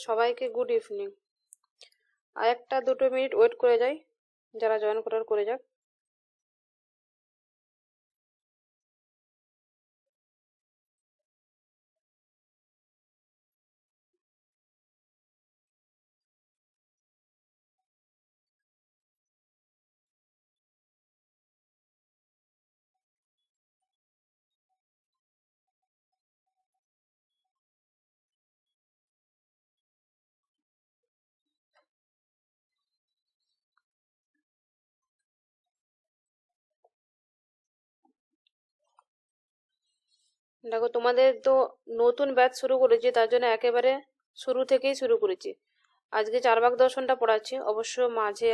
সবাইকে good evening. আর একটা 2 minute wait করে যাই, যারা জয়েন করার করে যাক। দেখো, তোমাদের তো নতুন ব্যাচ শুরু করেছি, তার জন্য একেবারে শুরু থেকেই শুরু করেছি। আজকে চারবাক দর্শনটা পড়াচ্ছি। অবশ্য মাঝে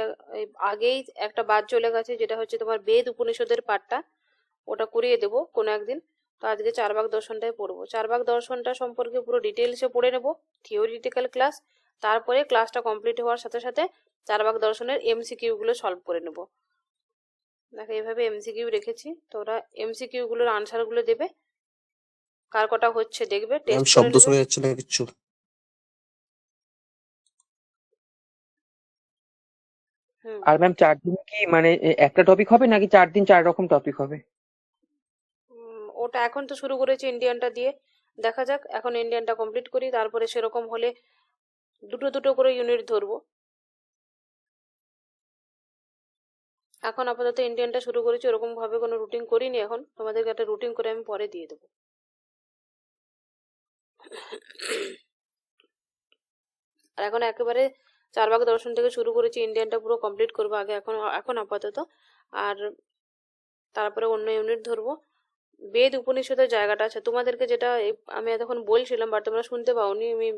আগেই একটা বাদ চলে গেছে, যেটা হচ্ছে তোমার বেদ উপনিষদের পাঠটা, ওটা করিয়ে দেবো কোনো একদিন। তো আজকে চারবাক দর্শনটাই পড়বো। চারবাক দর্শনটা সম্পর্কে পুরো ডিটেলসে পড়ে নেবো, থিওরিটিক্যাল ক্লাস। তারপরে ক্লাসটা কমপ্লিট হওয়ার সাথে সাথে চারবাক দর্শনের এমসিকিউগুলো সলভ করে নেবো। দেখো, এইভাবে এমসিকিউ রেখেছি, তো ওরা এমসিকিউগুলোর আনসারগুলো দেবে, কার কটা হচ্ছে দেখবে, টেস্ট করে শব্দ নেবে। শোনা যাচ্ছে না কিচ্ছু। আর ম্যাম 4 দিন কি মানে একটা টপিক হবে নাকি 4 দিন 4 রকম টপিক হবে? ওটা এখন তো শুরু করেছি ইন্ডিয়ানটা দিয়ে, দেখা যাক। এখন ইন্ডিয়ানটা কমপ্লিট করি, তারপরে সেরকম হলে দুটো দুটো করে ইউনিট ধরবো। এখন আপাতত ইন্ডিয়ানটা শুরু করেছি, ওরকম ভাবে কোনো রুটিন করিনি। এখন তোমাদেরকে একটা রুটিন করে আমি পরে দিয়ে দেবো। আর এখন একেবারে চারবাক দর্শন থেকে শুরু করেছি, ইন্ডিয়ানটা পুরো কমপ্লিট করবো আগে, এখন আপাতত। আর তারপরে অন্য ইউনিট ধরবো। বেদ উপনিষদের জায়গাটা আছে তোমাদেরকে, যেটা আমি এতক্ষণ বলছিলাম বাট তোমরা শুনতে পাওনি, আমি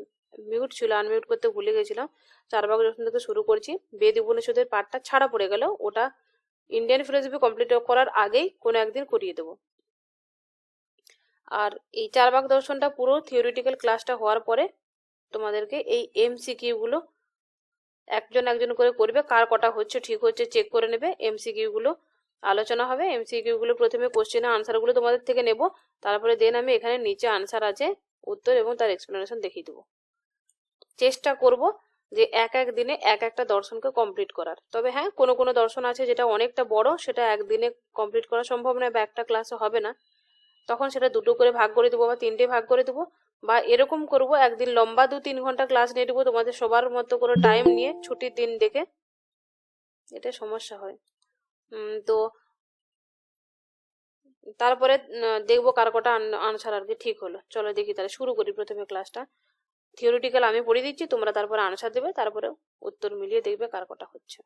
মিউট ছিল, আনমিউট করতে ভুলে গেছিলাম। চারবাক দর্শন থেকে শুরু করছি, বেদ উপনিষদের পার্টটা ছাড়া পড়ে গেল, ওটা ইন্ডিয়ান ফিলোসফি কমপ্লিট করার আগেই কোনো একদিন করিয়ে দেবো। আর এই চারবাক দর্শনটা পুরো থিওরিটিক্যাল ক্লাসটা হওয়ার পরে তোমাদেরকে এই এমসিকিউ গুলো একজন একজন করে করবে, কার কটা হচ্ছে ঠিক হচ্ছে চেক করে নেবে। এমসিকিউ গুলো আলোচনা হবে, এমসিকিউ গুলো প্রথমে কোশ্চেনের আনসারগুলো তোমাদের থেকে নেব, তারপরে দেন আমি এখানে নিচে আনসার আছে উত্তর এবং তার এক্সপ্লেনেশন দেখিয়ে দেবো। চেষ্টা করব যে এক এক দিনে এক একটা দর্শনকে কমপ্লিট করার। তবে হ্যাঁ, কোনো কোনো দর্শন আছে যেটা অনেকটা বড়, সেটা একদিনে কমপ্লিট করা সম্ভব নয় বা একটা ক্লাসে হবে না, তখন সেটা দুটো করে ভাগ করে দেবো বা 3টে ভাগ করে দেবো। বা এরকম করব, একদিন লম্বা 2-3 ঘন্টা ক্লাস নিয়ে দেবো তোমাদের সবার মতো করে টাইম নিয়ে, ছুটির দিন দেখে। এটা সমস্যা হয়। তো তারপরে দেখবো কার কটা আনসার আর কি ঠিক হলো। চলো দেখি, তাহলে শুরু করি প্রথমে ক্লাসটা। থিওরিটিক্যাল আমি পড়ে দিচ্ছি, তোমরা তারপরে আনসার দেবে, তারপরে উত্তর মিলিয়ে দেখবে কার কটা হচ্ছে।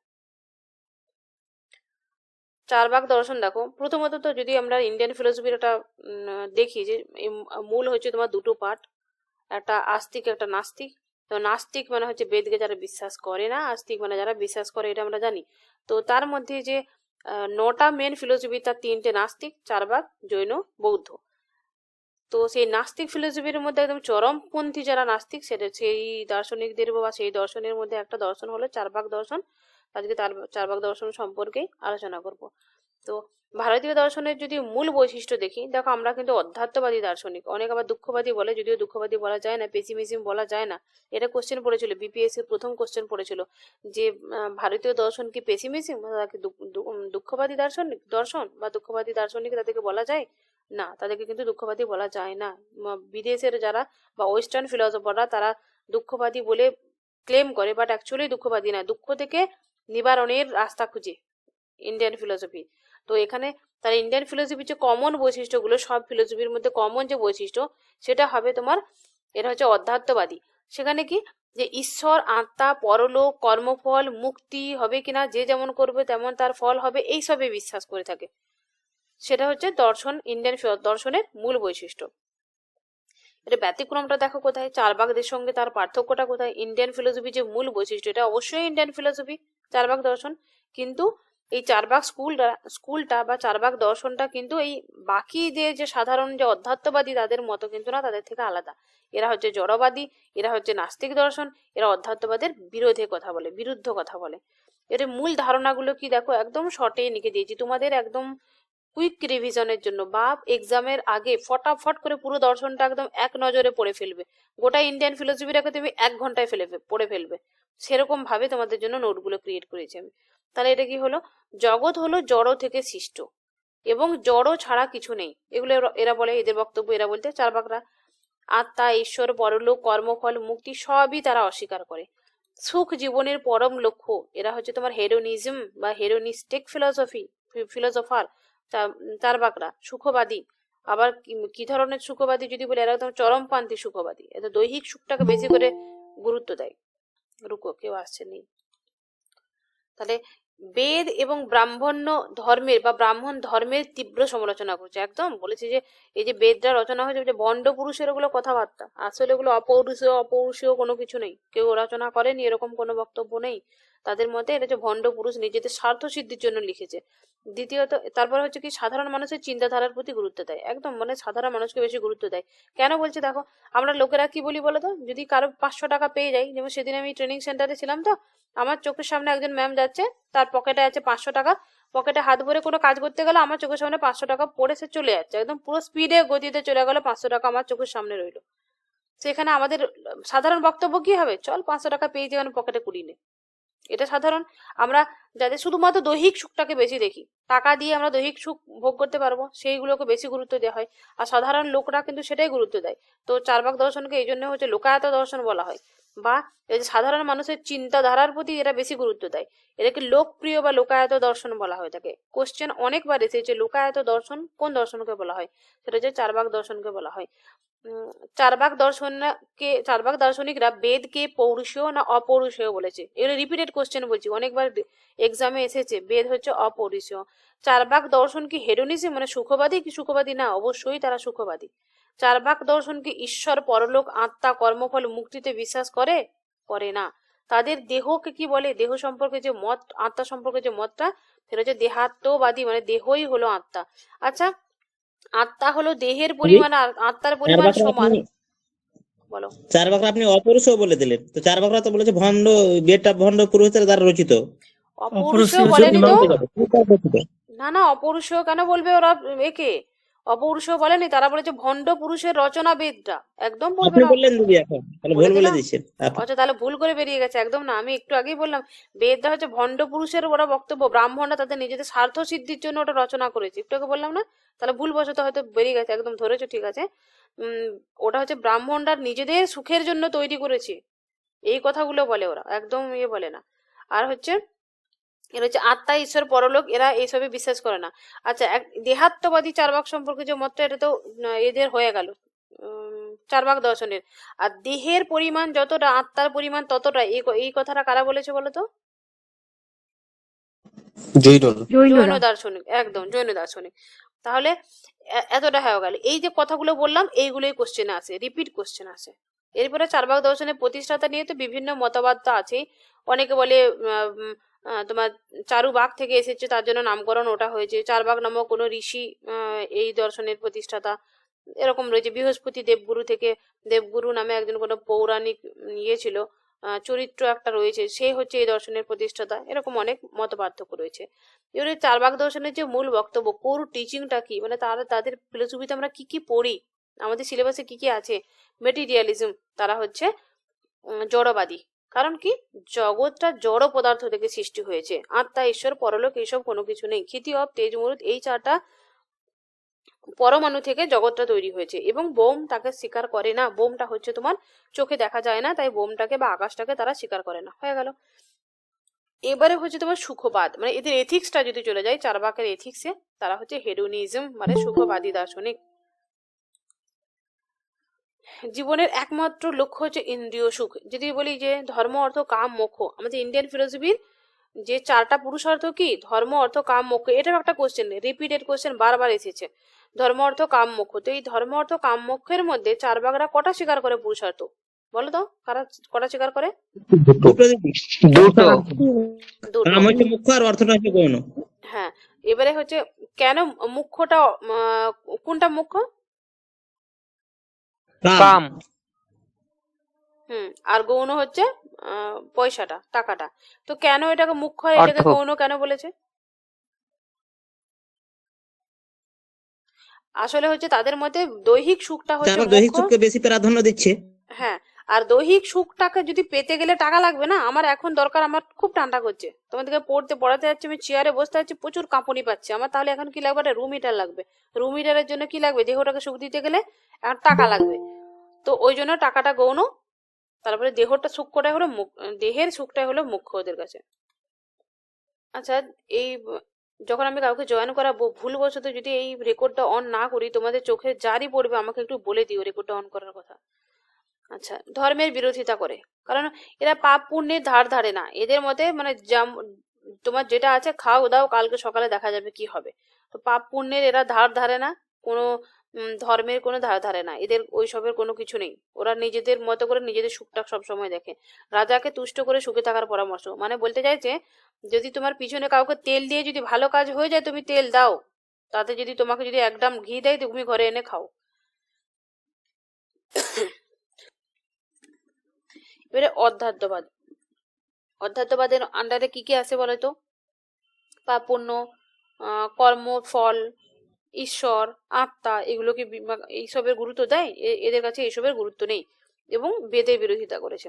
চারবাক দর্শন দেখো, প্রথমত তো যদি আমরা ইন্ডিয়ান ফিলোসফির একটা দেখি, যে মূল হচ্ছে তোমার দুটো পার্ট, একটা আস্তিক একটা নাস্তিক। তো নাস্তিক মানে হচ্ছে বেদকে যারা বিশ্বাস করে না, আস্তিক মানে যারা বিশ্বাস করে, এটা আমরা জানি। তো তার মধ্যে যে 9টা মেন ফিলোসফি, তার 3টে নাস্তিক, চারবাক, জৈন, বৌদ্ধ। তো সেই নাস্তিক ফিলোসফির মধ্যে একদম চরমপন্থী যারা নাস্তিক, সেটা সেই দার্শনিকদের বা সেই দর্শনের মধ্যে একটা দর্শন হলো চারবাক দর্শন। আজকে চারবাক দর্শন সম্পর্কেই আলোচনা করব। তো ভারতীয় দর্শনের যদি মূল বৈশিষ্ট্য দেখি, দেখো আমরা কিন্তু অধ্যাত্মবাদী দার্শনিক, অনেক আবার দুঃখবাদী বলে, যদিও দুঃখবাদী বলা যায় না, পেসিমিজম বলা যায় না। এটা কোশ্চেন পড়েছিল বিপিএসসি, প্রথম কোশ্চেন পড়েছিল যে ভারতীয় দর্শন কি পেসিমিজম, তাকে দুঃখবাদী দর্শন বা দুঃখবাদী দার্শনিক তাদেরকে বলা যায় না, তাদেরকে কিন্তু দুঃখবাদী বলা যায় না। বিদেশের যারা বা ওয়েস্টার্ন ফিলোসফাররা তারা দুঃখবাদী বলে ক্লেম করে, বাট অ্যাকচুয়ালি দুঃখবাদী না, দুঃখ থেকে নিবারণের রাস্তা খুঁজে ইন্ডিয়ান ফিলোসফি। তো এখানে তার ইন্ডিয়ান ফিলোসফির যে কমন বৈশিষ্ট্যগুলো, সব ফিলোসফির মধ্যে কমন যে বৈশিষ্ট্য, সেটা হবে তোমার, এটা হচ্ছে অধ্যাত্মবাদী। সেখানে কি, যে ঈশ্বর, আত্মা, পরলোক, কর্মফল, মুক্তি হবে কিনা, যে যেমন করবে তেমন তার ফল হবে, এই সবে বিশ্বাস করে থাকে। সেটা হচ্ছে দর্শন, ইন্ডিয়ান দর্শনের মূল বৈশিষ্ট্য। এটা ব্যতিক্রমটা দেখো কোথায়, চারবাকদের সঙ্গে তার পার্থক্যটা কোথায়। ইন্ডিয়ান ফিলোসফি যে মূল বৈশিষ্ট্য, এটা অবশ্যই ইন্ডিয়ান ফিলোসফি, চারবাক দর্শন, কিন্তু এই চারবাক স্কুলটা বা চারবাক দর্শনটা কিন্তু এই বাকিদের যে সাধারণ যে অধ্যাত্মবাদী তাদের মতো কিন্তু না, তাদের থেকে আলাদা। এরা হচ্ছে জড়বাদী, এরা হচ্ছে নাস্তিক দর্শন, এরা অধ্যাত্মবাদের বিরোধে কথা বলে, বিরুদ্ধ কথা বলে। এর মূল ধারণাগুলো কি দেখো, একদম শর্টে লিখে দিয়েছি তোমাদের, একদম কুইক রিভিশনের জন্য বা এক্সামের আগে ফটাফট করে পুরো দর্শনটা একদম এক নজরে পড়ে ফেলবে, গোটা ইন্ডিয়ান ফিলোসফিটাকে তুমি 1 ঘন্টায় পড়ে ফেলবে, সেরকম ভাবে তোমাদের জন্য নোটগুলো ক্রিয়েট করেছি আমি। তাহলে এটা কি হলো, জগৎ হলো জড় থেকে সৃষ্ট এবং জড় ছাড়া কিছু নেই, এগুলো এরা বলে, এদের বক্তব্য এরা বলতে চার্বাকরা। আত্মা, ঈশ্বর, পরলোক, কর্মফল, মুক্তি সবই তারা অস্বীকার করে। সুখ জীবনের পরম লক্ষ্য, এরা হচ্ছে তোমার হেডোনিজম বা হেডোনিস্টিক ফিলোসফার চার্বাকরা, সুখবাদী। আবার কি ধরনের সুখবাদী যদি বলে, এরা একদম চরমপন্থী সুখবাদী, এত দৈহিক সুখটাকে বেশি করে গুরুত্ব দেয়। রুকো, কেউ আসছে নেই। তাহলে বেদ এবং ব্রাহ্মণ্য ধর্মের বা ব্রাহ্মণ ধর্মের তীব্র সমালোচনা করছে, একদম বলেছে যে এই যে বেদটা রচনা হয়েছে, যে ভণ্ড পুরুষের ওগুলো কথাবার্তা, আসলে ওগুলো অপৌরুষীয় কোনো কিছু নেই, কেউ রচনা করেনি এরকম কোনো বক্তব্য নেই তাদের মতে। এটা হচ্ছে ভণ্ড পুরুষ নিজেদের স্বার্থ সিদ্ধির জন্য লিখেছে। দ্বিতীয়ত, তারপর হচ্ছে কি, সাধারণ মানুষের চিন্তাধারার প্রতি গুরুত্ব দেয়, একদম মানে সাধারণ মানুষকে বেশি গুরুত্ব দেয়। কেন বলছে দেখো, আমরা লোকেরা কি বলি বলো তো, যদি কারো 500 টাকা পেয়ে যাই, যেমন সেদিন আমি ট্রেনিং সেন্টারে ছিলাম, তো আমার চোখের সামনে একজন ম্যাম যাচ্ছে, তার পকেটে আছে 500 টাকা, পকেটে হাত ভরে কোনো কাজ করতে গেলে আমার চোখের সামনে 500 টাকা পড়ে সে চলে যাচ্ছে, একদম পুরো স্পিডে গতিতে চলে গেল, 500 টাকা আমার চোখের সামনে রইলো। সেখানে আমাদের সাধারণ বক্তব্য কি হবে, চল 500 টাকা পেয়ে যাবেন, পকেটে কুড়িয়ে নে। এটা সাধারণ। আমরা যাদের শুধুমাত্র দৈহিক সুখটাকে বেশি দেখি, টাকা দিয়ে আমরা দৈহিক সুখ ভোগ করতে পারবো, সেইগুলোকে বেশি গুরুত্ব দেওয়া হয়, আর সাধারণ লোকরা কিন্তু সেটাই গুরুত্ব দেয়। তো চার্বাক দর্শনকে এই জন্য হচ্ছে লোকায়ত দর্শন বলা হয়, বা এই যে সাধারণ মানুষের চিন্তাধারার প্রতি এরা বেশি গুরুত্ব দেয়, এটাকে লোকপ্রিয় বা লোকায়ত দর্শন বলা হয়ে থাকে। কোশ্চেন অনেকবার এসেছে, লোকায়ত দর্শন কোন দর্শনকে বলা হয়, সেটা হচ্ছে চার্বাক দর্শনকে বলা হয়। চার্বাক দার্শনিকরা বেদকে পৌরুষীয় না অপৌরুষীয় বলেছে, এগুলো রিপিটেড কোশ্চেন বলছি, অনেকবার এক্সামে এসেছে, বেদ হচ্ছে অপৌরুষীয়। চার্বাক দর্শন কি হেডোনিজম মানে সুখবাদী, কি সুখবাদী না, অবশ্যই তারা সুখবাদী। চার্বাক দর্শন কি ঈশ্বর, পরলোক, আত্মা, কর্মফল, মুক্তিতে বিশ্বাস করে? করে না। তাদের দেহকে কি বলে, দেহ সম্পর্কে যে মত, আত্মা সম্পর্কে যে মতটা, সেটা হচ্ছে দেহাত্মবাদী, মানে দেহই হলো আত্মা। আচ্ছা, আত্মা হলো দেহের পরিমাণ আর আত্মার পরিমাণ সমান। বলো। চার্বাকরা আপনি অপৌরুষীয় বলে দিলেন, তো চার্বাকরা তো বলেছে ভণ্ড, বেদটা ভণ্ড পুরোহিতের দ্বারা রচিত। অপৌরুষীয় বলেনি তো, না না, অপৌরুষীয় কেন বলবে ওরা একে, অপৌরুষীয় বলেনি, তারা বলেছে ভণ্ড পুরুষের রচনা বেদটা, একদম বলবে আপনি না। বললেন দিদি, এখন তাহলে ভুল বলে দিচ্ছেন। আচ্ছা, তাহলে ভুল করে বেরিয়ে গেছে, একদম না, আমি একটু আগেই বললাম বেদটা হচ্ছে ভণ্ড পুরুষের ওরা বক্তব্য, ব্রাহ্মণরা তাদের নিজেদের স্বার্থ সিদ্ধির জন্য ওটা রচনা করেছে, একটু আগে বললাম না, তাহলে ভুল বশত হয়তো বেরিয়ে গেছে, একদম ধরেছো, ঠিক আছে। ওটা হচ্ছে ব্রাহ্মণরা নিজেদের সুখের জন্য তৈরি করেছে, এই কথাগুলো বলে ওরা, একদম ইয়ে বলে না। আর হচ্ছে এরা হচ্ছে আত্মা, ঈশ্বর, পরলোক, এরা এইসবে বিশ্বাস করে না। আচ্ছা, দেহাত্মবাদী চার্বাক সম্পর্কে যে মতটা, এটা তো এদের হয়ে গেল চার্বাক দর্শনের। আর দেহের পরিমাণ যতটা, আত্মার পরিমাণ ততটা, এই কথাটা কারা বলেছে বলতো? জৈন দার্শনিক, একদম জৈন দার্শনিক। তাহলে এতটা হয়ে গেল। এই যে কথাগুলো বললাম, এইগুলোই কোশ্চেনে আসে, রিপিট কোশ্চেন আসে। এরপরে চার্বাক দর্শনের প্রতিষ্ঠাতা নিয়ে তো বিভিন্ন মতবাদ তো আছেই। অনেকে বলে তোমার চারুবাগ থেকে এসেছে, তার জন্য নামকরণ ওটা হয়েছে। চারবাগ নামক কোনো ঋষি এই দর্শনের প্রতিষ্ঠাতা, এরকম রয়েছে। বৃহস্পতি দেবগুরু থেকে, দেবগুরু নামে একজন কোনো পৌরাণিক ইয়ে ছিল, চরিত্র একটা রয়েছে, সে হচ্ছে এই দর্শনের প্রতিষ্ঠাতা, এরকম অনেক মত পার্থক্য রয়েছে। এবারে চার্বাক দর্শনের যে মূল বক্তব্য, কোর টিচিংটা কি, মানে তাদের ফিলোসফিতে আমরা কি কি পড়ি, আমাদের সিলেবাসে কি কি আছে। মেটেরিয়ালিজম, তারা হচ্ছে জড়বাদী। কারণ কি, জগৎটা জড় পদার্থ থেকে সৃষ্টি হয়েছে, আত্মা, ঈশ্বর, পরলোক এইসব কোনো কিছু নেই। ক্ষিতি, অপ, তেজ, মরুত, এই চারটা পরমাণু থেকে জগৎটা তৈরি হয়েছে, এবং বোম তাকে স্বীকার করে না। বোমটা হচ্ছে তোমার চোখে দেখা যায় না, তাই বোমটাকে বা আকাশটাকে তারা স্বীকার করে না, হয়ে গেল। এবারে হচ্ছে তোমার সুখবাদ, মানে এদের এথিক্সটা যদি চলে যায় চার্বাকের এথিক্সে, তারা হচ্ছে হেডোনিজম মানে সুখবাদী দার্শনিক। জীবনের একমাত্র লক্ষ্য হচ্ছে ইন্দ্রিয় সুখ। যদি বলি যে ধর্ম, অর্থ, কাম, মোক্ষ, আমাদের ইন্ডিয়ান ফিলোসফির যে 4টা পুরুষার্থ কি, ধর্ম, অর্থ, কাম, মোক্ষ, এটাও একটা কোশ্চেন, রিপিটেড কোশ্চেন, বারবার এসেছে, ধর্ম, অর্থ, কাম, মোক্ষ। তো এই ধর্ম, অর্থ, কাম, মোক্ষের মধ্যে চার্বাকরা কটা স্বীকার করে পুরুষার্থ, বলো তো, কারা কটা স্বীকার করে? দুটো। মুখ্য আর অর্থটা হচ্ছে গৌণ। হ্যাঁ, এবারে হচ্ছে কেন মুখ্যটা, কোনটা মুখ্য? কাম। আর গৌণ হচ্ছে পয়সাটা, টাকাটা। তো কেন এটাকে মুখ্য আর এটাকে গৌণ কেন বলেছে? আসলে হচ্ছে তাদের মধ্যে দৈহিক সুখটা হচ্ছে চার্বাক দৈহিক মুখ্য। সুখকে বেশি প্রাধান্য দিচ্ছে। হ্যাঁ, আর দৈহিক সুখটাকে যদি পেতে গেলে টাকা লাগবে না। আমার এখন দরকার, আমার খুব ঠান্ডা করছে, তোমাদেরকে পড়াতে যাচ্ছি, আমি চেয়ারে বসতে যাচ্ছি, প্রচুর কাঁপুনি পাচ্ছি আমার, তাহলে এখন কি লাগবে? একটা রুম হিটার লাগবে। রুম হিটারের জন্য কি লাগবে? দেহটাকে সুখ দিতে গেলে এখন টাকা লাগবে। তো ওই জন্য টাকাটা গৌণ, তারপরে দেহটা সুখ করাই হলো দেহের সুখটাই হলো মুখ্য ওদের কাছে। আচ্ছা, এই যখন আমি কাউকে জয়েন করাবো, ভুলবশত যদি এই রেকর্ডটা অন না করি, তোমাদের চোখে জারি পড়বে, আমাকে একটু বলে দিও রেকর্ডটা অন করার কথা। আচ্ছা, ধর্মের বিরোধিতা করে, কারণ এরা পাপ পুণ্যের ধার ধারে না। এদের মতে মানে তোমার যেটা আছে খাও দাও, কালকে সকালে দেখা যাবে কি হবে। তো পাপ পুণ্যের এরা ধার ধারে না, কোনো ধর্মের কোনো ধার ধারে না, এদের ওইসবের কোনো কিছু নেই। ওরা নিজেদের মতো করে নিজেদের সুখটা সবসময় দেখে। রাজাকে তুষ্ট করে সুখে থাকার পরামর্শ, মানে বলতে চাইছে যদি তোমার পিছনে কাউকে তেল দিয়ে যদি ভালো কাজ হয়ে যায়, তুমি তেল দাও, তাতে যদি তোমাকে যদি একদম ঘি দেয়, তুমি ঘরে এনে খাও। এবারে অধ্যাত্মবাদ। অধ্যাত্মবাদের আন্ডারে কি কি আছে বলো তো? পাপ পুণ্য, কর্ম ফল, ঈশ্বর, আত্মা, এগুলো কি এইসবের গুরুত্ব দেয়? এদের কাছে এইসবের গুরুত্ব নেই, এবং বেদের বিরোধিতা করেছে।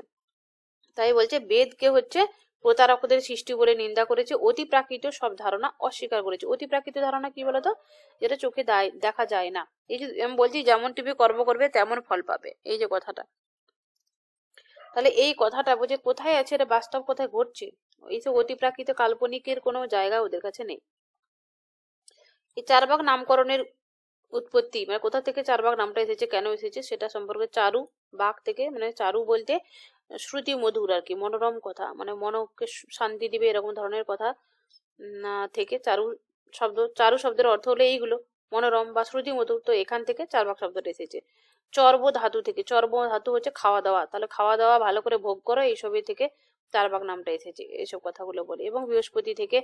তাই বলছে বেদকে হচ্ছে প্রতারকদের সৃষ্টি বলে নিন্দা করেছে, অতি প্রাকৃত সব ধারণা অস্বীকার করেছে। অতি প্রাকৃত ধারণা কি বলতো? যেটা চোখে দেখা যায় না। এই যে আমি বলছি যেমন টিভি কর্ম করবে তেমন ফল পাবে, এই যে কথাটা, তাহলে এই কথাটা বুঝে কোথায় আছে, এটা বাস্তব কোথায় ঘটছে। এই যে অতি প্রাকৃত কাল্পনিকের কোনো জায়গা ওদের কাছে নেই। এই চারবাক নামকরণের উৎপত্তি, মানে কোথা থেকে চারবাক নামটা এসেছে, কেন এসেছে, সেটা সম্পর্কে চারু বাক থেকে, মানে চারু বলতে শ্রুতি মধুর আর কি, মনোরম কথা, মানে মনকে শান্তি দিবে এরকম ধরনের কথা থেকে চারু শব্দের অর্থ হলো এইগুলো, মনোরম বা শ্রুতি মধুর। তো এখান থেকে চারবাক শব্দটা এসেছে। চর্ব ধাতু থেকে, চর্ব ধাতু হচ্ছে খাওয়া দাওয়া, তাহলে খাওয়া দাওয়া ভালো করে ভোগ করো, এইসবই থেকে চারবাক নামটা এসেছে, এইসব কথাগুলো বলে। এবং বৃহস্পতি থেকে,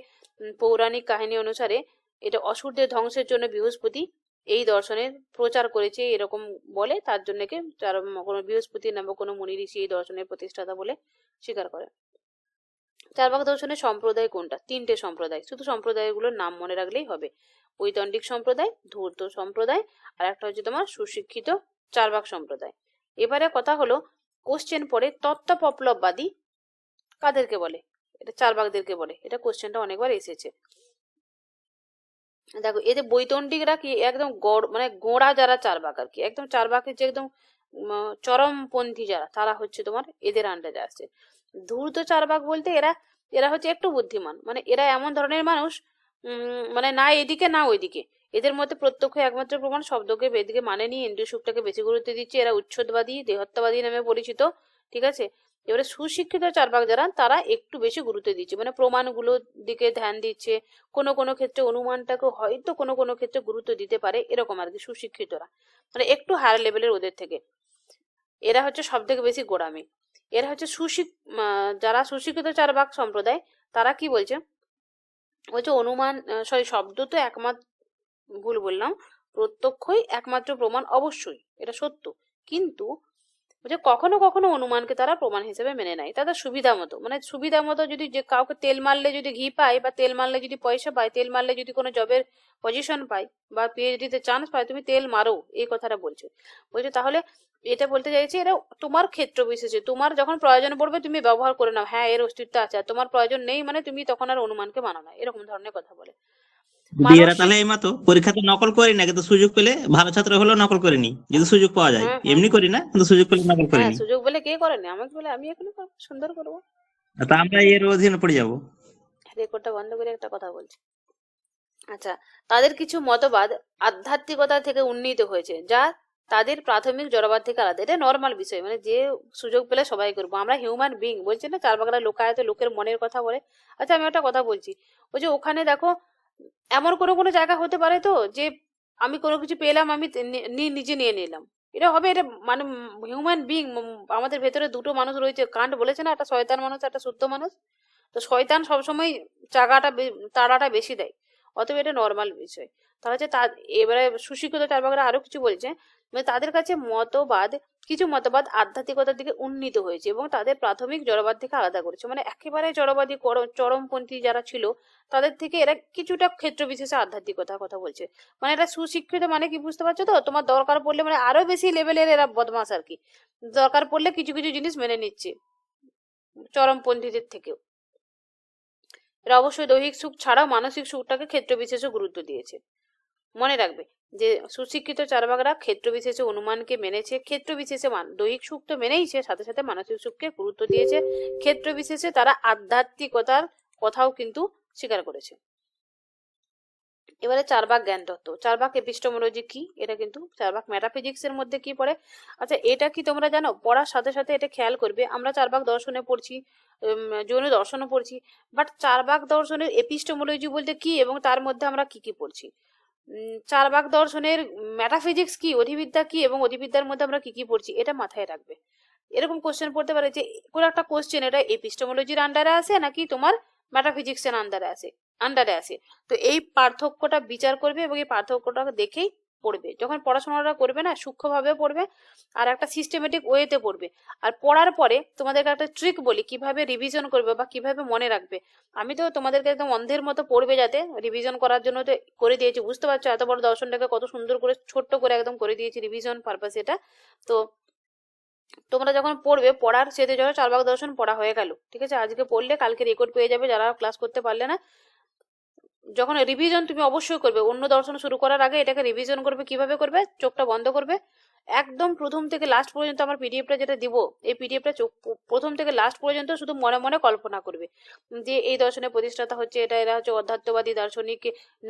পৌরাণিক কাহিনী অনুসারে এটা অসুরদের ধ্বংসের জন্য বৃহস্পতি এই দর্শনের প্রচার করেছে এরকম বলে, তার জন্য কোনো বৃহস্পতি নামক কোনো মুনি ঋষি এই দর্শনের প্রতিষ্ঠাতা বলে স্বীকার করে। চারবাক দর্শনের সম্প্রদায় কোনটা? 3টে সম্প্রদায়, শুধু সম্প্রদায়গুলোর নাম মনে রাখলেই হবে। ঐতন্ডিক সম্প্রদায়, ধূর্ত সম্প্রদায়, আর একটা হচ্ছে তোমার সুশিক্ষিত চারবাক সম্প্রদায়। এবারে কথা হলো, কোশ্চেন পড়ে তত্ত্বপপ্লববাদী কাদেরকে বলে? এটা চারবাকদেরকে বলে, এটা কোশ্চেনটা অনেকবার এসেছে। দেখো এদের বৈতন্ডিকরা কি একদম মানে গোড়া যারা চারবাক আর কি, একদম চারবাকের যে একদম চরমপন্থী যারা, তারা হচ্ছে তোমার এদের আন্ডারে আসছে। ধূর্ত চারবাক বলতে এরা হচ্ছে একটু বুদ্ধিমান, মানে এরা এমন ধরনের মানুষ মানে না এদিকে না ওইদিকে, এদের মধ্যে প্রত্যক্ষ একমাত্র প্রমাণ শব্দকে বেদকে মানে নিয়ে ইন্দ্রিয় সুখটাকে বেশি গুরুত্ব দিচ্ছে। এরা উচ্ছেদবাদী দেহত্ববাদী নামে পরিচিত, ঠিক আছে। এবারে সুশিক্ষিত চারবাক যারা, তারা একটু বেশি গুরুত্ব দিচ্ছে, মানে প্রমাণগুলোর দিকে ধ্যান দিচ্ছে, কোনো কোনো ক্ষেত্রে অনুমানটাকে হয়তো কোনো কোনো ক্ষেত্রে গুরুত্ব দিতে পারে, এরকম আর কি সুশিক্ষিতরা, মানে একটু হায়ার লেভেলের ওদের থেকে। এরা হচ্ছে সব থেকে বেশি গোড়ামি। এরা হচ্ছে যারা সুশিক্ষিত চারবাক সম্প্রদায়, তারা কি বলছে, অনুমান শব্দ তো একমাত্র, ভুল বললাম, প্রত্যক্ষই একমাত্র প্রমাণ, অবশ্যই এটা সত্য, কিন্তু কখনো কখনো অনুমানকে তারা প্রমাণ হিসেবে মেনে নেয় তাদের সুবিধা মতো, মানে সুবিধা মতো। যদি যে কাউকে তেল মারলে যদি ঘি পায়, বা তেল মারলে যদি পয়সা পায়, তেল মারলে যদি কোনো জবের পজিশন পায় বা পিএইচডিতে চান্স পায়, তুমি তেল মারো, এই কথাটা বলছে। তাহলে এটা বলতে চাইছে এরা তোমার ক্ষেত্র বিশেষে, তোমার যখন প্রয়োজন পড়বে তুমি ব্যবহার করে নাও, হ্যাঁ এর অস্তিত্ব আছে, আর তোমার প্রয়োজন নেই মানে তুমি তখন আর অনুমানকে মানো না, এরকম ধরনের কথা বলে। এরা তাহলে এই মতো পরীক্ষাতে নকল করি না, কিন্তু সুযোগ পেলে ভালো ছাত্র হলেও নকল করে নি, যদি সুযোগ পাওয়া যায়। এমনি করি না, কিন্তু সুযোগ পেলে নকল করে নি। সুযোগ বলে কে করেনি, আমাকে বলে আমি এখন সুন্দর করবো, তা আমরা এর অধীনে পড়ে যাবো। রেকর্ডটা বন্ধ করে একটা কথা বলছি। আচ্ছা, তাদের কিছু মতবাদ আধ্যাত্মিকতা থেকে উন্নীত হয়েছে, যা তাদের প্রাথমিক জড়বাদ থেকে আলাদা। এটা নর্মাল বিষয়, মানে যে সুযোগ পেলে সবাই করবো, আমরা হিউম্যান বিং, বলছে না চারবাকরা লোকায়ত, লোকের মনের কথা বলে। আচ্ছা আমি একটা কথা বলছি, ওখানে দেখো এমন কোনো জায়গা হতে পারে তো যে আমি কোনো কিছু পেলাম, আমি নিজে নিয়ে নিলাম, এটা হবে? এটা মানে হিউম্যান বিং, আমাদের ভেতরে দুটো মানুষ রয়েছে, কান্ট বলেছে না, একটা শয়তান মানুষ একটা শুদ্ধ মানুষ। তো শয়তান সবসময় তাড়াটা বেশি দেয়, অতএব এটা নর্মাল বিষয়। তাহলে হচ্ছে তার এবারে সুশিক্ষিত চার্বাকরা আরো কিছু বলছে, মানে তাদের কাছে কিছু মতবাদ আধ্যাত্মিকতার দিকে উন্নীত হয়েছে এবং তাদের প্রাথমিক জড়বাদ থেকে আলাদা করেছে। মানে একেবারে জড়বাদী চরমপন্থী যারা ছিল তাদের থেকে এরা কিছুটা ক্ষেত্র বিশেষে আধ্যাত্মিকতার কথা বলছে। মানে এটা সুশিক্ষিত মানে কি বুঝতে পারছো তো? তোমার দরকার পড়লে মানে আরো বেশি লেভেলের এরা বদমাস আর কি, দরকার পড়লে কিছু কিছু জিনিস মেনে নিচ্ছে চরমপন্থীদের থেকেও। এরা অবশ্যই দৈহিক সুখ ছাড়াও মানসিক সুখটাকে ক্ষেত্র বিশেষে গুরুত্ব দিয়েছে। মনে রাখবে যে সুশিক্ষিত চার্বাকরা ক্ষেত্র বিশেষে অনুমানকে মেনেছে, ক্ষেত্র বিশেষে দৈহিক সুখ তো মেনেইছে, সাথে সাথে মানসিক সুখকে গুরুত্ব দিয়েছে, ক্ষেত্র বিশেষে তারা আধ্যাত্মিকতার কথাও কিন্তু স্বীকার করেছে। এবারে চার্বাক জ্ঞান তত্ত্ব, চার্বাক এপিস্টেমোলজি কি, এটা কিন্তু চার্বাক মেটাফিজিক্স এর মধ্যে কি পড়ে। আচ্ছা এটা কি তোমরা জানো? পড়ার সাথে সাথে এটা খেয়াল করবে, আমরা চার্বাক দর্শনে পড়ছি, জৈন দর্শনও পড়ছি, বাট চার্বাক দর্শনের এপিস্টেমোলজি বলতে কি এবং তার মধ্যে আমরা কি কি পড়ছি। চার্বাক দর্শনের মেটাফিজিক্স কি, অধিবিদ্যা কি এবং অধিবিদ্যার মধ্যে আমরা কি কি পড়ছি, এটা মাথায় রাখবে। এরকম কোশ্চেন পড়তে পারে যে কোনো একটা কোশ্চেন এটা এপিস্টেমোলজির আন্ডারে আসে নাকি তোমার মেটাফিজিক্স এর আন্ডারে আসে। তো এই পার্থক্যটা বিচার করবে এবং এই পার্থক্যটা দেখেই পড়বে। যখন পড়াশোনাটা করবে না, সূক্ষ্মভাবে পড়বে আর একটা সিস্টেমেটিক ওয়েতে পড়বে। আর পড়ার পরে তোমাদেরকে একটা ট্রিক বলি কিভাবে রিভিশন করবে বা কিভাবে মনে রাখবে। আমি তো তোমাদেরকে একদম অন্ধের মতো পড়বে যাতে রিভিশন করার জন্য তো করে দিয়েছি, বুঝতে পারছো এত বড় দর্শনটাকে কত সুন্দর করে ছোট্ট করে একদম করে দিয়েছি রিভিশন পারপাস এটা। তো তোমরা যখন পড়বে, পড়ার সেতে যখন চার্বাক দর্শন পড়া হয়ে গেল, ঠিক আছে, আজকে পড়লে কালকে রেকর্ড পেয়ে যাবে যারা ক্লাস করতে পারলে না। যখন রিভিশন তুমি অবশ্যই করবে, অন্য দর্শন শুরু করার আগে এটাকে রিভিশন করবে। কিভাবে করবে? চোখটা বন্ধ করবে, একদম প্রথম থেকে লাস্ট পর্যন্ত আমার পিডিএফটা যেটা দিব, এই পিডিএফটা প্রথম থেকে লাস্ট পর্যন্ত শুধু মনে মনে কল্পনা করবে যে এই দর্শনের প্রতিষ্ঠাতা হচ্ছে এটা, এরা হচ্ছে অধ্যাত্মবাদী দার্শনিক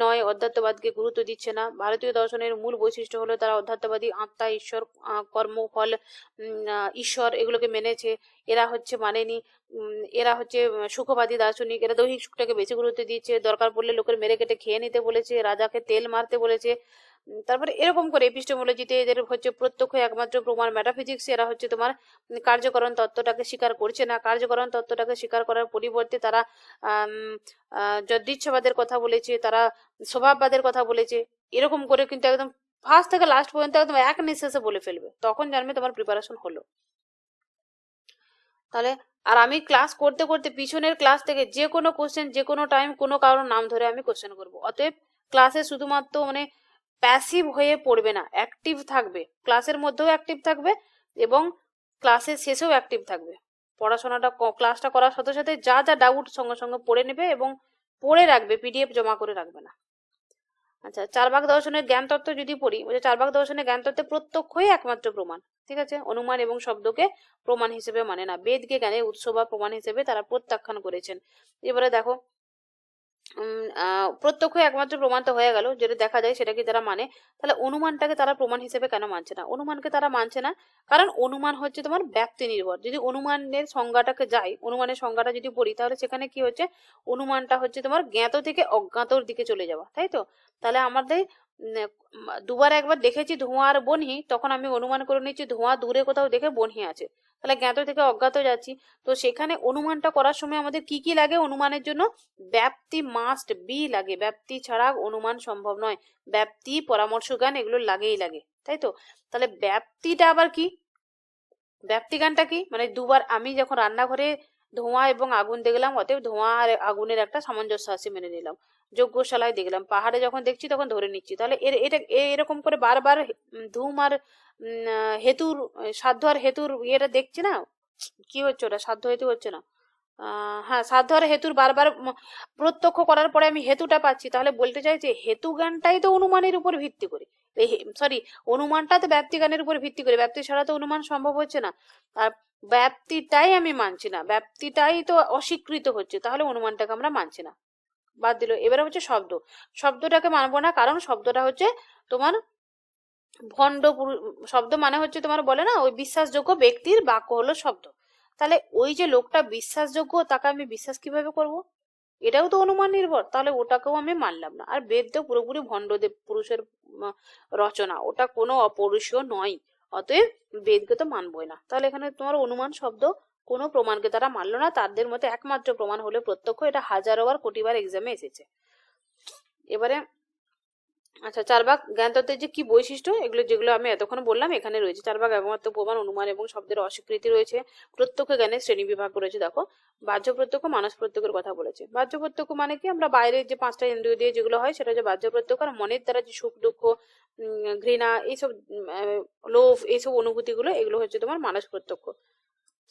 নয়, অধ্যাত্মবাদকে গুরুত্ব দিচ্ছে না। ভারতীয় দর্শনের মূল বৈশিষ্ট্য হলো তারা অধ্যাত্মবাদী, আত্মা, ঈশ্বর, কর্মফল, ঈশ্বর এগুলোকে মেনেছে। এরা হচ্ছে মানেনি, এরা হচ্ছে সুখবাদী দার্শনিক, এরা দৈহিক সুখটাকে বেশি গুরুত্ব দিচ্ছে, দরকার পড়লে লোকের মেরে কেটে খেয়ে নিতে বলেছে, রাজাকে তেল মারতে বলেছে। তারপরে এরকম করে এপিস্টেমোলজিতে এদের হচ্ছে প্রত্যক্ষ একমাত্র প্রমাণ। মেটাফিজিক্স এরা হচ্ছে তোমার কার্যকরণ তত্ত্বটাকে স্বীকার করছে না, কার্যকরণ তত্ত্বটাকে স্বীকার করার পরিবর্তে তারা যদিচ্ছাবাদের কথা বলেছে, তারা স্বভাববাদের কথা বলেছে। এরকম করে কিন্তু একদম ফার্স্ট থেকে লাস্ট পর্যন্ত একদম এক নিঃশ্বাসে বলে ফেলবে, তখন জানবে তোমার প্রিপারেশন হলো। তাহলে আর আমি ক্লাস করতে করতে পিছনের ক্লাস থেকে যে কোনো কোশ্চেন যে কোনো টাইম কোনো কারোর নাম ধরে আমি কোশ্চেন করবো। অতএব ক্লাসে শুধুমাত্র মানে প্যাসিভ হয়ে পড়বে না, অ্যাক্টিভ থাকবে, ক্লাসের মধ্যেও অ্যাক্টিভ থাকবে এবং ক্লাসের শেষেও অ্যাক্টিভ থাকবে। পড়াশোনাটা ক্লাসটা করার সাথে সাথে যা যা ডাউট সঙ্গে সঙ্গে পড়ে নেবে এবং পড়ে রাখবে, পিডিএফ জমা করে রাখবে না। আচ্ছা চার্বাক দর্শনের জ্ঞান তত্ত্ব যদি পড়ি, চার্বাক দর্শনের জ্ঞান তত্ত্বে প্রত্যক্ষই একমাত্র প্রমাণ, ঠিক আছে, অনুমান এবং শব্দকে প্রমাণ হিসেবে মানে না, বেদকে জ্ঞানের উৎস বা প্রমাণ হিসেবে তারা প্রত্যাখ্যান করেছেন। এবারে দেখো প্রত্যক্ষ একমাত্র প্রমাণ তো হয়ে গেল, যেটা দেখা যায় সেটা কি তারা মানে। তাহলে অনুমানটাকে তারা প্রমাণ হিসেবে কেন মানছে না? অনুমানকে তারা মানছে না কারণ অনুমান হচ্ছে তোমার ব্যক্তি নির্ভর। যদি অনুমানের সংজ্ঞাটাকে যাই, অনুমানের সংজ্ঞাটা যদি পড়ি, তাহলে সেখানে কি হচ্ছে, অনুমানটা হচ্ছে তোমার জ্ঞাত থেকে অজ্ঞাতর দিকে চলে যাওয়া, তাই তো। তাহলে আমাদের দুবার একবার দেখেছি ধোঁয়া আর বনহি, তখন আমি অনুমান করে নিচ্ছি ধোঁয়া দূরে কোথাও দেখে বনহি আছে, তাহলে জ্ঞাত থেকে অজ্ঞাত যাচ্ছি। তো সেখানে অনুমানটা করার সময় আমাদের কি কি লাগে? অনুমানের জন্য ব্যাপ্তি মাস্ট বি লাগে, ব্যাপ্তি ছাড়া অনুমান সম্ভব নয়, ব্যাপ্তি, পরামর্শ জ্ঞান এগুলো লাগেই লাগে, তাই তো। তাহলে ব্যাপ্তিটা আবার কি? ব্যাপ্তি জ্ঞানটা কি? মানে দুবার আমি যখন রান্নাঘরে ধোঁয়া এবং আগুন দেখলাম, অতএব ধোঁয়া আর আগুনের একটা সামঞ্জস্য আছে মেনে নিলাম। যজ্ঞশালায় দেখলাম, পাহাড়ে যখন দেখছি তখন ধরে নিচ্ছি। তাহলে এটা এরকম করে বারবার ধূম আর হেতুর, সাধ্য আর হেতুর ইয়েটা দেখছি না, কি হচ্ছে ওটা, সাধ্য হেতু হচ্ছে না, হ্যাঁ সাধ্য আর হেতুর বারবার প্রত্যক্ষ করার পরে আমি হেতুটা পাচ্ছি। তাহলে বলতে চাই যে হেতু জ্ঞানটাই তো অনুমানের উপর ভিত্তি করে, সরি অনুমানটা তো ব্যাপ্তি জ্ঞানের উপর ভিত্তি করে, ব্যাপ্তি ছাড়া তো অনুমান সম্ভব হচ্ছে না। আর ব্যাপ্তিটাই আমি মানছি না, ব্যাপ্তিটাই তো অস্বীকৃত হচ্ছে, তাহলে অনুমানটাকে আমরা মানছি না, বাদ দিল। এবারে হচ্ছে শব্দটাকে মানবো না কারণ শব্দটা হচ্ছে তোমার ভণ্ড শব্দ, মানে হচ্ছে তোমার বলে না ওই বিশ্বাসযোগ্য ব্যক্তির বাক্য হলো শব্দ। তাহলে ওই যে লোকটা বিশ্বাসযোগ্য, তাকে আমি বিশ্বাস কিভাবে করব? এটাও তো অনুমান নির্ভর, তাহলে ওটাকেও আমি মানলাম না। আর বেদ তো পুরোপুরি ভণ্ডদেব পুরুষের রচনা, ওটা কোনো অপৌরুষীয় নয়, অতএব বেদকে তো মানবই না। তাহলে এখানে তোমার অনুমান শব্দ কোনো প্রমাণকে তারা মানলো না, তাদের মতে একমাত্র প্রমাণ হলো প্রত্যক্ষ। এটা হাজারো বার কোটিবার এক্সামে এসেছে। এবারে আচ্ছা, চারবাক জ্ঞানতত্ত্বের যে কি বৈশিষ্ট্য, এগুলো যেগুলো আমি এতক্ষণ বললাম এখানে রয়েছে। চারবাক একমাত্র প্রমাণ, অনুমান এবং শব্দের অস্বীকৃতি রয়েছে। প্রত্যক্ষ জ্ঞানের শ্রেণী বিভাগ রয়েছে। দেখো, বাহ্য প্রত্যক্ষ, মানস প্রত্যক্ষের কথা বলেছে। বাহ্য প্রত্যক্ষ মানে কি, আমরা বাইরের যে 5টা ইন্দ্রিয় দিয়ে যেগুলো হয় সেটা হচ্ছে বাহ্য প্রত্যক্ষ। আর মনের দ্বারা যে সুখ দুঃখ, ঘৃণা, এইসব লোভ, এইসব অনুভূতিগুলো, এগুলো হচ্ছে তোমার মানস প্রত্যক্ষ।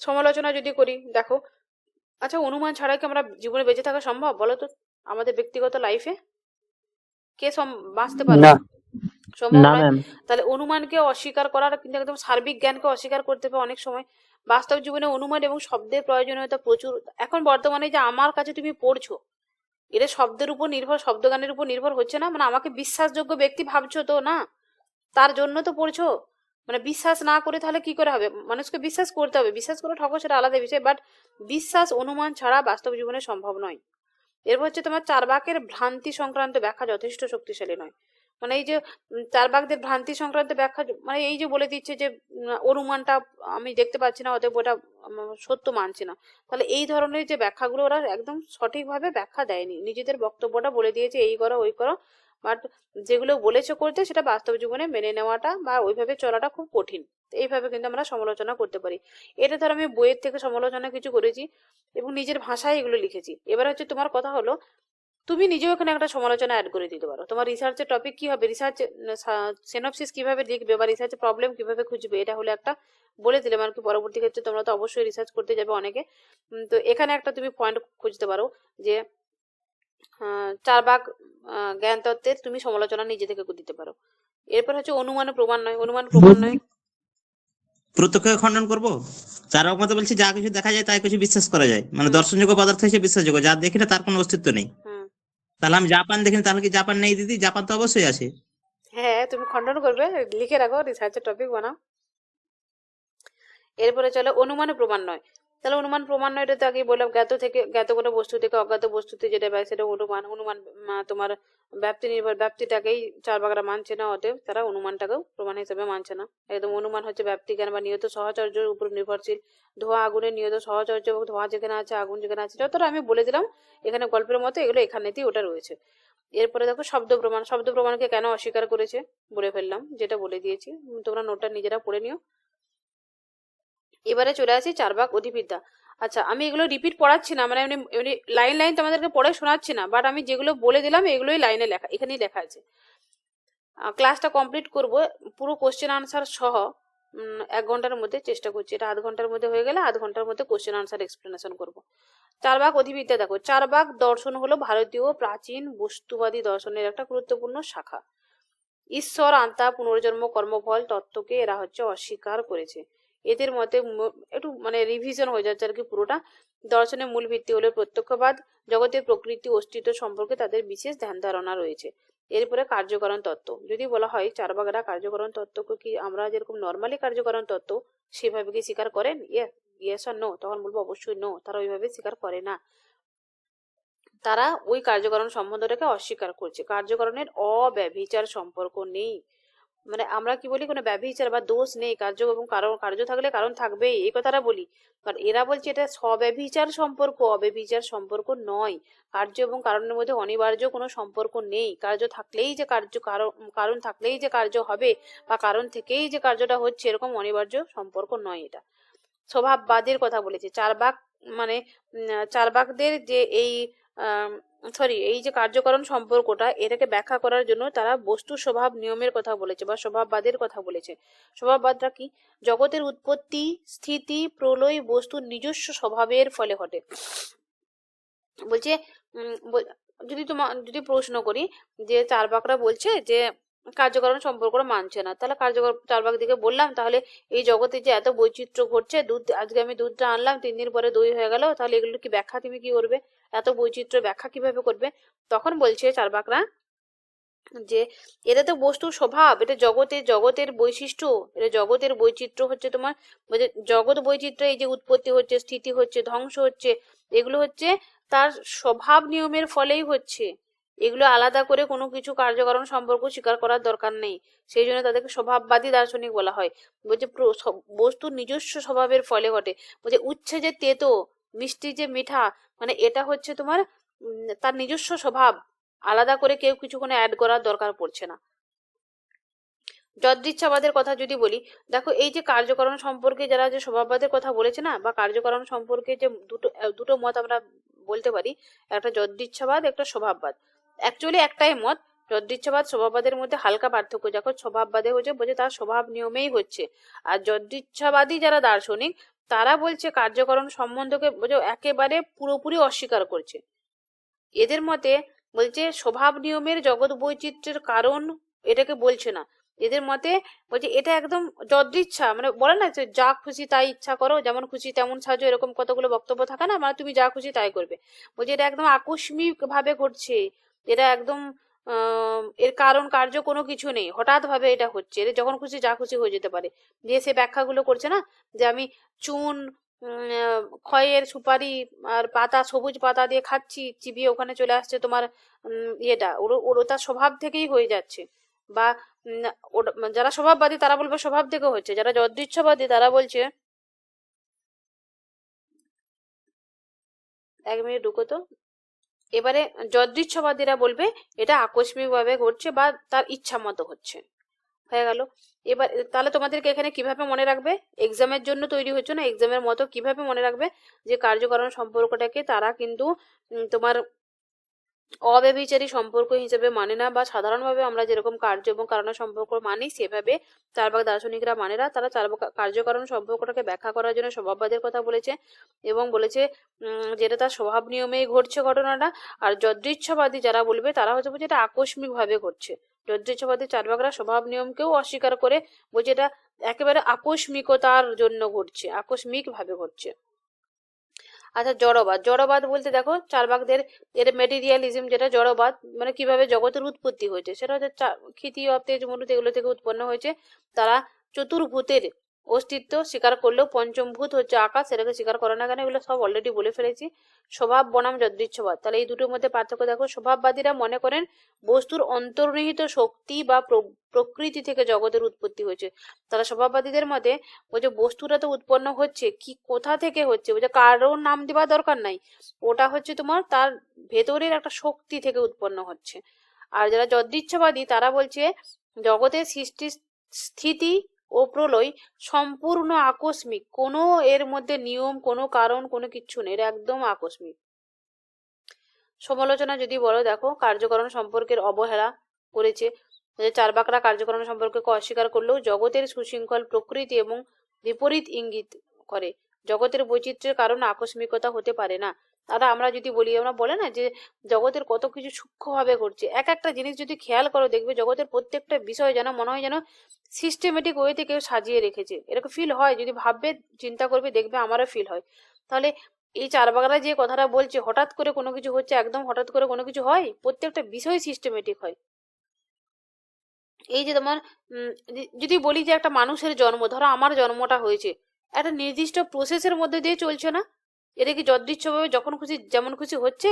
সমালোচনা যদি করি, দেখো, আচ্ছা, অনুমান ছাড়া কি আমরা জীবনে বেঁচে থাকা সম্ভব বলো তো? আমাদের ব্যক্তিগত লাইফে কে বাঁচতে পারবে? না সম্ভব না নয়। ম্যাম। তাহলে অনুমানকে অস্বীকার করার কিন্তু একদম সার্বিক জ্ঞানকে অস্বীকার করতে হবে অনেক সময়। বাস্তব জীবনে অনুমান এবং শব্দের প্রয়োজনীয়তা প্রচুর। এখন বর্তমানে যে আমার কাছে তুমি পড়ছো, এটা শব্দের উপর নির্ভর, শব্দগানের উপর নির্ভর হচ্ছে না, মানে আমাকে বিশ্বাসযোগ্য ব্যক্তি ভাবছো তো না, তার জন্য তো পড়ছো। মানে বিশ্বাস না করে তাহলে কি করে হবে? মানুষকে বিশ্বাস করতে হবে, বিশ্বাস করে ঠকো সেটা আলাদা বিষয়, বাট বিশ্বাস অনুমান ছাড়া বাস্তব জীবনে সম্ভব নয়। এরপর হচ্ছে তোমার চারবাকের ভ্রান্তি সংক্রান্ত ব্যাখ্যা যথেষ্ট শক্তিশালী নয়। মানে এই যে চারবাকদের ভ্রান্তি সংক্রান্ত ব্যাখ্যা, মানে এই যে বলে দিচ্ছে যে অনুমানটা আমি দেখতে পাচ্ছি না, অতএব ওটা সত্য মানছি না। তাহলে এই ধরনের যে ব্যাখ্যাগুলো ওরা একদম সঠিকভাবে ব্যাখ্যা দেয়নি, নিজেদের বক্তব্যটা বলে দিয়েছে এই করো ওই করো, বাট যেগুলো বলেছে করতে সেটা বাস্তব জীবনে মেনে নেওয়াটা বা ওইভাবে চলাটা খুব কঠিন। এইভাবে কিন্তু আমরা সমালোচনা করতে পারি। এটা ধর আমি বইয়ের থেকে সমালোচনা কিছু করেছি এবং নিজের ভাষায় এগুলো লিখেছি। এবার হচ্ছে তোমার কথা হলো, তুমি নিজেও এখানে একটা সমালোচনা অ্যাড করে দিতে পারো। তোমার রিসার্চের টপিক কি হবে, রিসার্চ সিনপসিস কিভাবে লিখবে বা রিসার্চের প্রবলেম কিভাবে খুঁজবে, এটা হলো একটা বলে দিলে, মানে কি পরবর্তী ক্ষেত্রে তোমরা তো অবশ্যই রিসার্চ করতে যাবে অনেকে। তো এখানে একটা তুমি পয়েন্ট খুঁজতে পারো যে চারবাক জ্ঞান তত্ত্বের তুমি সমালোচনা নিজে থেকে দিতে পারো। এরপর হচ্ছে অনুমান প্রমাণ নয়, অনুমান প্রমাণ নয়। প্রত্যক্ষ খণ্ডন করব। চারবাক মতে বলছে যা কিছু দেখা যায় তাই কিছু বিশ্বাস করা যায়, মানে দর্শনযোগ্য পদার্থ হিসেবে বিশ্বাসযোগ্য, যা দেখি না তার কোনো অস্তিত্ব নেই। হুম, তাহলে আমি জাপান দেখিনি, তাহলে কি জাপান নেই দিদি? জাপান তো অবশ্যই আছে। হ্যাঁ, তুমি খণ্ডন করবে, লিখে রাখো, রিসার্চের টপিক বানাও। এরপরে চলো অনুমান প্রমাণ নয়। তাহলে অনুমান প্রমাণ নয়, এটা তো আগেই বললাম, জ্ঞাত কোনো বস্তু থেকে অজ্ঞাত বস্তুতে যেটা পায় সেটা অনুমান। অনুমান তোমার ব্যাপ্তি নির্ভর, ব্যাপ্তিটাকেই চারবাকরা মানছে না, অতএব তারা অনুমানটাকেও প্রমাণ হিসেবে মানছে না। একদম অনুমান হচ্ছে ব্যাপ্তি জ্ঞান বা নিয়ত সহচর্যের উপর নির্ভরশীল। ধোঁয়া আগুনের নিয়ত সহচর্য, এবং ধোঁয়া যেখানে আছে আগুন যেখানে আছে, যতটা আমি বলে দিলাম এখানে গল্পের মতো, এগুলো এখানেতেই ওটা রয়েছে। এরপরে দেখো শব্দ প্রমাণ। শব্দ প্রমাণকে কেন অস্বীকার করেছে বলে ফেললাম, যেটা বলে দিয়েছি, তোমরা নোটটা নিজেরা পড়ে নিও। এবারে চলে আসি চারবাক অধিবিদ্যা। আচ্ছা, আমি এগুলো রিপিট পড়াচ্ছি না, মানে এমনি এমনি লাইন লাইন তোমাদেরকে পড়ে শোনাচ্ছি না, বাট আমি যেগুলো বলে দিলাম এগুলোই লাইনে লেখা, এখানেই লেখা আছে। ক্লাসটা কমপ্লিট করব পুরো কোশ্চেন আনসার সহ 1 ঘন্টার মধ্যে চেষ্টা করছি। এটা 1/2 ঘন্টার মধ্যে হয়ে গেলে 1/2 ঘন্টার মধ্যে কোশ্চেন আনসার এক্সপ্লেনেশন করব। চারবাক অধিবিদ্যা দেখো, চারবাক দর্শন হলো ভারতীয় প্রাচীন বস্তুবাদী দর্শনের একটা গুরুত্বপূর্ণ শাখা। ঈশ্বর, আত্মা, পুনর্জন্ম, কর্মফল তত্ত্বকে এরা হচ্ছে অস্বীকার করেছে। এদের মতে একটু মানে রিভিশন হয়ে যাচ্ছে আর কি পুরোটা। দর্শনের মূল ভিত্তি হলো প্রত্যক্ষবাদ। জগতের প্রকৃতি অস্তিত্ব সম্পর্কে তাদের বিশেষ ধ্যান ধারণা রয়েছে। এরপরে কার্যকরণ তত্ত্ব। যদি বলা হয় চারবাকরা কার্যকরণ তত্ত্বকে কি আমরা যেরকম নর্মালি কার্যকরণ তত্ত্ব সেভাবে কি স্বীকার করেন? ইয়েস আর নো, তখন বলবো অবশ্যই নো, তারা ওইভাবে স্বীকার করে না। তারা ওই কার্যকরণ সম্বন্ধটাকে অস্বীকার করছে। কার্যকরণের অব্যভিচার সম্পর্ক নেই, মানে আমরা কি বলি, কোনো ব্যভিচার বা দোষ নেই, কার্য এবং কারণ, কার্য থাকলে কারণ থাকবেই, এই কথাটা বলি। বাট এরা বলছে এটা স্বব্যভিচার সম্পর্ক, অব্যভিচার সম্পর্ক নয়। কার্য এবং কারণের মধ্যে অনিবার্য কোনো সম্পর্ক নেই। কার্য থাকলেই যে কার্য, কারণ থাকলেই যে কার্য হবে, বা কারণ থেকেই যে কার্যটা হচ্ছে, এরকম অনিবার্য সম্পর্ক নয় এটা। স্বভাববাদের কথা বলেছে চারবাক, মানে চারবাকদের যে এই এই যে কার্যকরণ সম্পর্কটা, এটাকে ব্যাখ্যা করার জন্য তারা বস্তু স্বভাব নিয়মের কথা বলেছে বা স্বভাববাদের কথা বলেছে। স্বভাববাদটা কি? জগতের উৎপত্তি, স্থিতি, প্রলয় বস্তুর নিজস্ব স্বভাবের ফলে ঘটে। বলছে যদি প্রশ্ন করি যে চারবাকরা বলছে যে কার্যকরণ সম্পর্কটা মানছে না, তাহলে চারবাক দিকে বললাম, তাহলে এই জগতে যে এত বৈচিত্র্য ঘটছে, আজকে আমি দুধটা আনলাম, 3 দিন পরে দই হয়ে গেল, তাহলে এগুলো কি ব্যাখ্যা তুমি কি করবে? এত বৈচিত্র্য ব্যাখ্যা কিভাবে করবে? তখন বলছে চারবাকরা যে এটা তো বস্তুর স্বভাব, এটা জগতের বৈশিষ্ট্য, এটা জগতের বৈচিত্র্য হচ্ছে তোমার, জগৎ বৈচিত্র্য, এই যে উৎপত্তি হচ্ছে, স্থিতি হচ্ছে, ধ্বংস হচ্ছে, এগুলো হচ্ছে তার স্বভাব নিয়মের ফলেই হচ্ছে। এগুলো আলাদা করে কোনো কিছু কার্যকরণ সম্পর্ক স্বীকার করার দরকার নেই। সেই জন্য তাদেরকে স্বভাববাদী দার্শনিক বলা হয়। বলছে বস্তুর নিজস্ব স্বভাবের ফলে ঘটে। বলছে উচ্ছে যে তেতো, মিষ্টি যে মিঠা, মানে এটা হচ্ছে তোমার তার নিজস্ব স্বভাব, আলাদা করে কেউ কিছু কোনো অ্যাড করার দরকার পড়ছে না। যদৃচ্ছাবাদের কথা যদি বলি, দেখো এই যে কার্যকরণ সম্পর্কে যারা যে স্বভাববাদের কথা বলেছে না, বা কার্যকরণ সম্পর্কে যে দুটো মত আমরা বলতে পারি, একটা যদৃচ্ছাবাদ, একটা স্বভাববাদ। অ্যাকচুয়ালি একটাই মত। যদৃচ্ছাবাদ স্বভাববাদের মধ্যে হালকা পার্থক্য। দেখো স্বভাববাদে হচ্ছে বলছে তার স্বভাব নিয়মেই হচ্ছে, আর যদৃচ্ছাবাদী যারা দার্শনিক তারা বলছে কার্যকরণ সম্বন্ধকে একেবারে পুরোপুরি অস্বীকার করছে। এদের মতে বলছে স্বভাব নিয়মের জগৎ বৈচিত্র্যের কারণ এটাকে বলছে না। এদের মতে বলছে এটা একদম যদৃচ্ছা, মানে বলে না যে যা খুশি তাই ইচ্ছা করো, যেমন খুশি তেমন সাজো, এরকম কতগুলো বক্তব্য থাকে না, মানে তুমি যা খুশি তাই করবে। বলছে এটা একদম আকস্মিক ভাবে ঘটছে, এটা একদম এর কারণ কার্য কোনো কিছু নেই, হঠাৎ ভাবে এটা হচ্ছে, এটা যখন খুশি যা খুশি হয়ে যেতে পারে। দিয়ে সে ব্যাখ্যাগুলো করছে না, যে আমি চুন, খয়ের সুপারি আর পাতা, সবুজ পাতা দিয়ে খাচ্ছি, চিবিয়ে ওখানে চলে আসছে তোমার ইয়েটা, ওটা স্বভাব থেকেই হয়ে যাচ্ছে। বা যারা স্বভাববাদী তারা বলবে স্বভাব থেকে হচ্ছে, যারা যদৃচ্ছাবাদী তারা বলছে, 1 মিনিট ঢুকো তো। এবারে যদৃচ্ছাবাদীরা বলবে এটা আকস্মিক ভাবে ঘটছে বা তার ইচ্ছা মতো হচ্ছে। হয়ে গেল। এবার তাহলে তোমাদেরকে এখানে কিভাবে মনে রাখবে, এক্সামের জন্য তৈরি হচ্ছে না, এক্সামের মতো কিভাবে মনে রাখবে যে কার্যকরণ সম্পর্কটাকে তারা কিন্তু তোমার অব্যভিচারী সম্পর্ক হিসেবে মানে না, বা সাধারণভাবে আমরা যেরকম কার্য এবং কারণের সম্পর্ক মানি সেভাবে চার্বাক দার্শনিকরা মানে না। তারা কার্যকারণ সম্পর্কটাকে ব্যাখ্যা করার জন্য স্বভাববাদের কথা বলেছে, এবং বলেছে যেটা তার স্বভাব নিয়মেই ঘটছে ঘটনাটা। আর যদৃচ্ছাবাদী যারা বলবে তারা হচ্ছে বলছে এটা আকস্মিক ভাবে ঘটছে। যদৃচ্ছাবাদী চার্বাকরা স্বভাব নিয়মকেও অস্বীকার করে বলছে এটা একেবারে আকস্মিকতার জন্য ঘটছে, আকস্মিক ভাবে ঘটছে। আচ্ছা, জড়বাদ বলতে দেখো চার্বাকদের এর মেটেরিয়ালিজম, যেটা জড়বাদ, মানে কিভাবে জগতের উৎপত্তি হয়েছে সেটা হচ্ছে ক্ষিতি অব তেজ মরুত এগুলো থেকে উৎপন্ন হয়েছে। তারা চতুর্ভূতের অস্তিত্ব স্বীকার করলেও পঞ্চম ভূত হচ্ছে আকাশ, সেটাকে স্বীকার করে না কেন, এগুলো সব অলরেডি বলে ফেলেছি। স্বভাব বনাম যদৃচ্ছবাদ, তাহলে এই দুটোর মধ্যে পার্থক্য দেখো। স্বভাববাদীরা মনে করেন বস্তুর অন্তর্নিহিত শক্তি বা প্রকৃতি থেকে জগতের উৎপত্তি হয়েছে। তারা স্বভাববাদীদের মতে বলছে বস্তুটা তো উৎপন্ন হচ্ছে, কি কোথা থেকে হচ্ছে বলছে কারোর নাম দেওয়ার দরকার নাই, ওটা হচ্ছে তোমার তার ভেতরের একটা শক্তি থেকে উৎপন্ন হচ্ছে। আর যারা যদৃচ্ছাবাদী তারা বলছে জগতের সৃষ্টি, স্থিতি ও প্রলয় সম্পূর্ণ আকস্মিক, কোনো এর মধ্যে নিয়ম, কোনো কারণ, কোনো কিচ্ছু নেই, এটা একদম আকস্মিক। সমালোচনা যদি বলো, দেখো কার্যকরণ সম্পর্কের অবহেলা করেছে। চার্বাকরা কার্যকরণ সম্পর্কে অস্বীকার করলেও জগতের সুশৃঙ্খল প্রকৃতি এবং বিপরীত ইঙ্গিত করে। জগতের বৈচিত্র্যের কারণ আকস্মিকতা হতে পারে না। দাদা আমরা যদি বলি, আমরা বলে না যে জগতের কত কিছু সূক্ষ্মভাবে ঘটছে, এক একটা জিনিস যদি খেয়াল করো দেখবে জগতের প্রত্যেকটা বিষয় যেন মনে হয় যেন সিস্টেমেটিক ওয়েতে কেউ সাজিয়ে রেখেছে, এরকম ফিল হয়। যদি ভাববে, চিন্তা করবে, দেখবে আমারও ফিল হয়। তাহলে এই চারবাগারা যে কথাটা বলছে হঠাৎ করে কোনো কিছু হচ্ছে, একদম হঠাৎ করে কোনো কিছু হয়, প্রত্যেকটা বিষয় সিস্টেমেটিক হয়। এই যে তোমার যদি বলি যে একটা মানুষের জন্ম, ধরো আমার জন্মটা হয়েছে একটা নির্দিষ্ট প্রসেসের মধ্যে দিয়ে চলছে না, এটা কি যদৃচ্ছভাবে যখন খুশি যেমন খুশি হচ্ছে,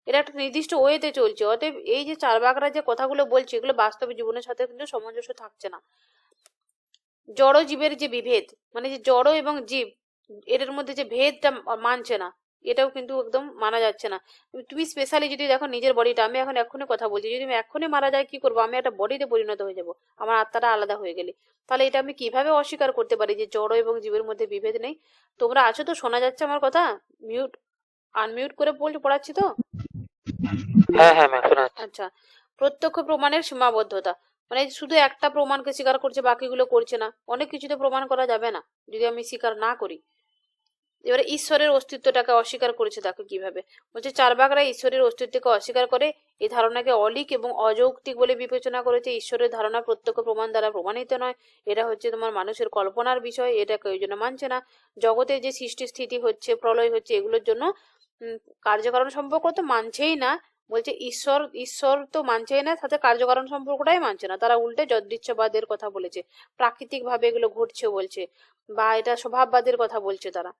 এটা একটা নির্দিষ্ট ওয়েতে চলছে। অতএব এই যে চারবাকরা যে কথাগুলো বলছে এগুলো বাস্তব জীবনের সাথে কিন্তু সামঞ্জস্য থাকছে না। জড় জীবের যে বিভেদ, মানে যে জড় এবং জীব এর মধ্যে যে ভেদটা মানছে না, এটাও কিন্তু একদম মানা যাচ্ছে না। তুমি স্পেশালি যদি দেখো নিজের বডিটা, আমি এখন এক্ষুনি কথা বলছি, যদি আমি এক্ষুনি মারা যাই কি করবো, আমি একটা বডিতে পরিণত হয়ে যাব, আমার আত্মাটা আলাদা হয়ে গেলে। তাহলে এটা আমি কিভাবে অস্বীকার করতে পারি যে জড় এবং জীবের মধ্যে বিভেদ নেই? তোমরা আছো তো? শোনা যাচ্ছে আমার কথা? মিউট আনমিউট করে পড়াচ্ছি তো? হ্যাঁ হ্যাঁ ম্যাম, শোনা যাচ্ছে। আচ্ছা, প্রত্যক্ষ প্রমাণের সীমাবদ্ধতা, মানে শুধু একটা প্রমাণকে স্বীকার করছে বাকিগুলো করছে না, অনেক কিছুতে প্রমাণ করা যাবে না যদি আমি স্বীকার না করি। এবারে ঈশ্বরের অস্তিত্বটাকে অস্বীকার করেছে, তাকে কিভাবে বলছে চারবাকরা ঈশ্বরের অস্তিত্বকে অস্বীকার করে এই ধারণাকে অলিক এবং অযৌক্তিক বলে বিবেচনা করেছে। ঈশ্বরের ধারণা প্রত্যক্ষ প্রমাণ দ্বারা প্রমাণিত নয়, এটা হচ্ছে তোমার মানুষের কল্পনার বিষয়, এটা কেউ জন্য মানছে না। জগতে যে সৃষ্টি স্থিতি হচ্ছে, প্রলয় হচ্ছে, এগুলোর জন্য কার্যকারণ সম্পর্ক তো মানছেই না। বলছে ঈশ্বর ঈশ্বর তো মানছেই না, সাথে কার্যকারণ সম্পর্কটাই মানছে না। তারা উল্টে যদৃচ্ছবাদের কথা বলেছে, প্রাকৃতিক ভাবে এগুলো ঘটছে বলছে, বা এটা স্বভাববাদের কথা বলছে তারা।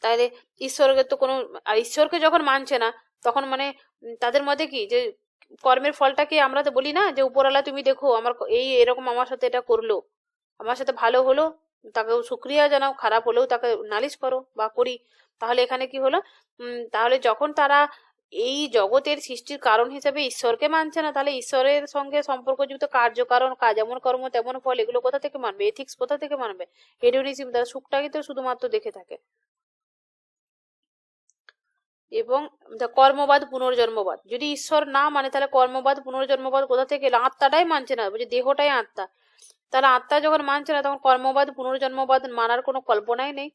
তাহলে ঈশ্বরকে তো কোনো, আর ঈশ্বরকে যখন মানছে না তখন মানে তাদের মধ্যে কি যে কর্মের ফলটাকে আমরা তো বলি না যে উপরওয়ালা তুমি দেখো আমার এই এরকম আমার সাথে এটা করলো, আমার সাথে ভালো হলো তাকে শুক্রিয়া জানাও, খারাপ হলেও তাকে নালিশ করো বা করি। তাহলে এখানে কি হলো, তাহলে যখন তারা এই জগতের সৃষ্টির কারণ হিসেবে ঈশ্বরকে মানছে না, তাহলে ঈশ্বরের সঙ্গে সম্পর্কযুক্ত কার্যকারণ, যেমন কর্ম তেমন ফল, এগুলো কোথা থেকে মানবে? এথিক্স কোথা থেকে মানবে? হেডোনিজম, তারা সুখটাকে তো শুধুমাত্র দেখে থাকে। এবং কর্মবাদ, পুনর্জন্মবাদ, যদি ঈশ্বর না মানে তাহলে কর্মবাদ পুনর্জন্মবাদ কোথা থেকে এলো? আত্মাটাই মানছে না, বলছে দেহটাই আত্মা, তাহলে আত্মা যখন মানছে না তখন কর্মবাদ পুনর্জন্মবাদ মানার কোনো কল্পনাই নেই।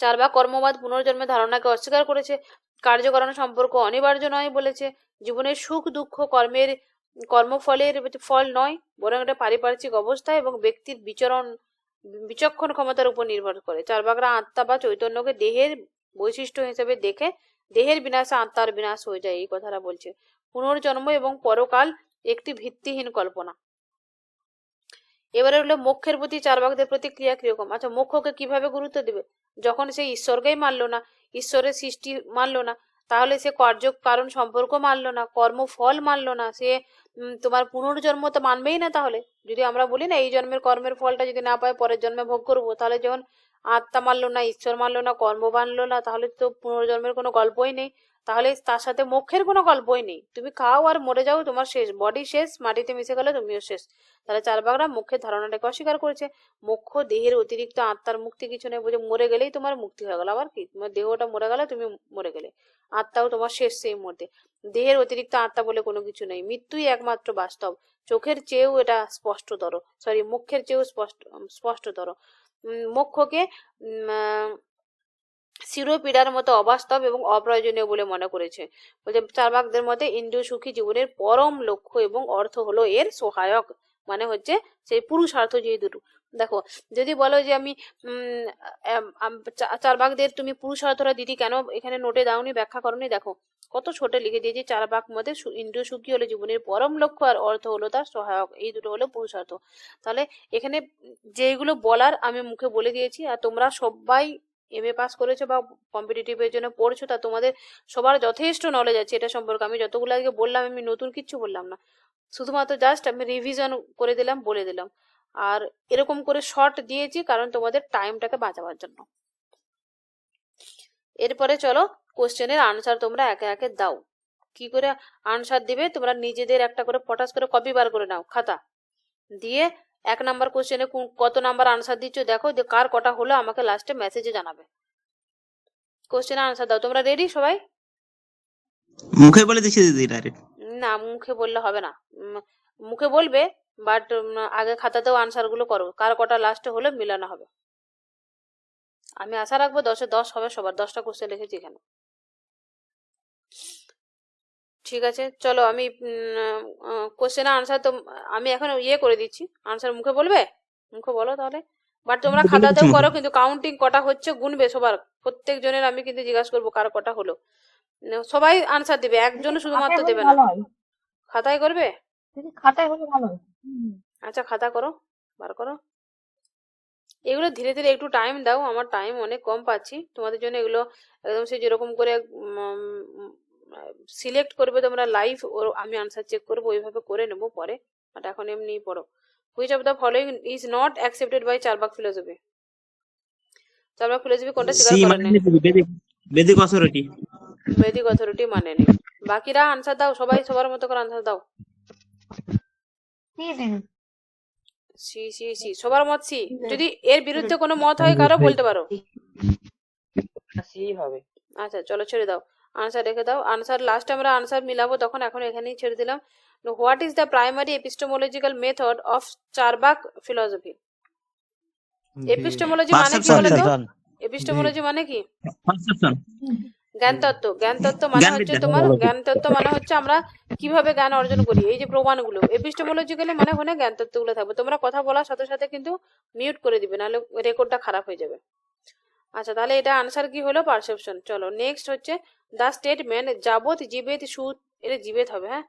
চারবাক কর্মবাদ পুনর্জন্মের ধারণাকে অস্বীকার করেছে, কার্যকারণ সম্পর্ক অনিবার্য নয় বলেছে, জীবনের সুখ দুঃখ কর্মফলের ফল নয়, বরং এটা পারিপার্শ্বিক অবস্থা এবং ব্যক্তির বিচক্ষণ ক্ষমতার উপর নির্ভর করে। চারবাকরা আত্মা বা চৈতন্যকে দেহের বৈশিষ্ট্য হিসেবে দেখে দেহের বিনাশে আত্মার বিনাশ হয়ে যায়, এই কথাটা বলছে। পুনর্জন্ম এবং পরকাল একটি ভিত্তিহীন কল্পনা। এবারে হলো মোক্ষের প্রতি চারবাকদের প্রতিক্রিয়া কিরকম। আচ্ছা, মোক্ষকে কিভাবে গুরুত্ব দিবে? যখন সে ঈশ্বরকেই মানলো না, ঈশ্বরের সৃষ্টি মানলো না, তাহলে সে কারণ সম্পর্ক মানলো না, কর্মফল মানলো না, সে তোমার পুনর্জন্ম তো মানবেই না। তাহলে যদি আমরা বলি না এই জন্মের কর্মের ফলটা যদি না পায় পরের জন্মে ভোগ করবো, তাহলে যখন আত্মা মানলো না, ঈশ্বর মানলো না, কর্ম মানলো না, তাহলে তো পুনর্জন্মের কোনো গল্পই নেই, তাহলে তার সাথে মোক্ষের কোনো গল্পই নেই। তুমি খাও আর মরে যাও, তোমার শেষ, বডি শেষ, মাটিতে মিশে গেলে তুমিও শেষ। তাহলে চারবাকরা মোক্ষের ধারণাটাকে অস্বীকার করেছে। মোক্ষ দেহের অতিরিক্ত আত্মার মুক্তি কিছু নেই, বুঝে মরে গেলেই তোমার মুক্তি হয়ে গেল। আবার কি, তোমার দেহটা মরে গেলে তুমি মরে গেলে, আত্মাও তোমার শেষ সেই মুহূর্তে। দেহের অতিরিক্ত আত্মা বলে কোনো কিছু নেই, মৃত্যুই একমাত্র বাস্তব। চোখের চেয়েও এটা স্পষ্টতর, মুখের চেয়েও স্পষ্টতর। মোক্ষকে শিরোপীড়ার মতো অবাস্তব এবং অপ্রয়োজনীয় বলে মনে করেছে। বলছে চারবাকদের মতে ইন্দ্রিয় সুখী জীবনের পরম লক্ষ্য এবং অর্থ হলো এর সহায়ক, মানে হচ্ছে সেই পুরুষার্থ। যে দুটো দেখো, যদি বলো যে আমি চারবাকদের তুমি পুরুষার্থরা দিদি কেন এখানে নোটে দাওনি, ব্যাখ্যা করনি, দেখো কত ছোট লিখে দিয়েছি। চারবাক মতে ইন্দ্রিয় সুখী হলো জীবনের পরম লক্ষ্য আর অর্থ হলো তার সহায়ক, এই দুটো হলো পুরুষার্থ। তাহলে এখানে যেগুলো বলার আমি মুখে বলে দিয়েছি, আর তোমরা সবাই এমএ পাস করেছো বা কম্পিটিটিভের জন্য পড়ছো, তা তোমাদের সবার যথেষ্ট নলেজ আছে এটা সম্পর্কে। আমি যতগুলো আজকে বললাম আমি নতুন কিচ্ছু বললাম না, শুধুমাত্র জাস্ট আমি রিভিশন করে দিলাম, বলে দিলাম। আর এরকম করে শর্ট দিয়েছি কারণ তোমাদের টাইমটাকে বাঁচাবার জন্য। এরপরে চলো কোশ্চেনের আনসার তোমরা একে একে দাও। কি করে আনসার দিবে তোমরা নিজেদের একটা করে ফটাস করে কপি বার করে নাও খাতা দিয়ে। 1 নাম্বার কোশ্চেনে কত নাম্বার আনসার দিচ্ছ দেখো, কার কটা হলো আমাকে লাস্টে মেসেজে জানাবে। কোশ্চেনে আনসার দাও। তোমরা রেডি সবাই? মুখে বলে দিচ্ছি দিদি ডাইরেক্ট। না, মুখে বললে হবে না, মুখে বলবে বাট আগে খাতাতেও আনসার গুলো করো, কার কটা লাস্টে হলো মিলানো হবে। আমি আশা রাখবো 10-এ 10 হবে সবার। 10টা কোশ্চেন লিখেছি এখানে। ঠিক আছে, চলো আমি কোশ্চেনের আনসার তো আমি এখন করে দিচ্ছি। আনসার মুখে বলবে, মুখে বলো তাহলে। বাট তোমরা খাতাতেও করো, কিন্তু কাউন্টিং কটা হচ্ছে গুনবে সবার, প্রত্যেক জনের আমি কিন্তু জিজ্ঞাসা করবো কার কটা হলো। সবাই আনসার দিবে, একজন শুধুমাত্র দেবে না। খাতায় করবে? খাতায় হলে ভালো হয়। আচ্ছা খাতা করো, বার করো। এগুলো ধীরে ধীরে একটু টাইম দাও, আমার টাইম অনেক কম পাচ্ছি। তোমাদের জন্য এগুলো একদম সে যেরকম করে সিলেক্ট করবে তোমরা লাইভ, ওর আমি আনসার চেক করবো, ওইভাবে করে নেবো পরে। বাট এখন এমনি পড়ো। Which of the following is not accepted by Charvaka philosophy? Charvaka philosophy কোনটা স্বীকার করে না? বেদিক অথরিটি। বৈদিক অথরিটি মানে নেই। বাকিরা আনসার দাও, সবাই সবার মতো করে আনসার দাও। সি সি সি, সবার মত সি। যদি এর বিরুদ্ধে কোনো মত হয় কারো বলতে পারো। সি হবে। আচ্ছা চলো ছেড়ে দাও, আনসার রেখে দাও। আনসার লাস্ট আমরা আনসার মিলাবো তখন, এখন এখানেই ছেড়ে দিলাম। What is the primary epistemological method of Charvaka philosophy? Epistemology মানে কি বলতো? এপিস্টেমোলজি মানে কি? জ্ঞান তত্ত্ব। জ্ঞান তত্ত্ব মানে হচ্ছে তোমার, জ্ঞান তত্ত্ব মানে হচ্ছে আমরা কিভাবে জ্ঞান অর্জন করি, এই যে প্রমাণগুলো। এপিস্টেমোলজিক্যালি মানে ওখানে জ্ঞান তত্ত্বগুলো থাকবে। তোমরা কথা বলার সাথে সাথে কিন্তু মিউট করে দিবে, নাহলে রেকর্ডটা খারাপ হয়ে যাবে। আচ্ছা তাহলে এটা আনসার কি হলো? পারসেপশন। চলো নেক্সট হচ্ছে দা স্টেটমেন্ট যাবত জীবেত এটা জীবেত হবে, হ্যাঁ,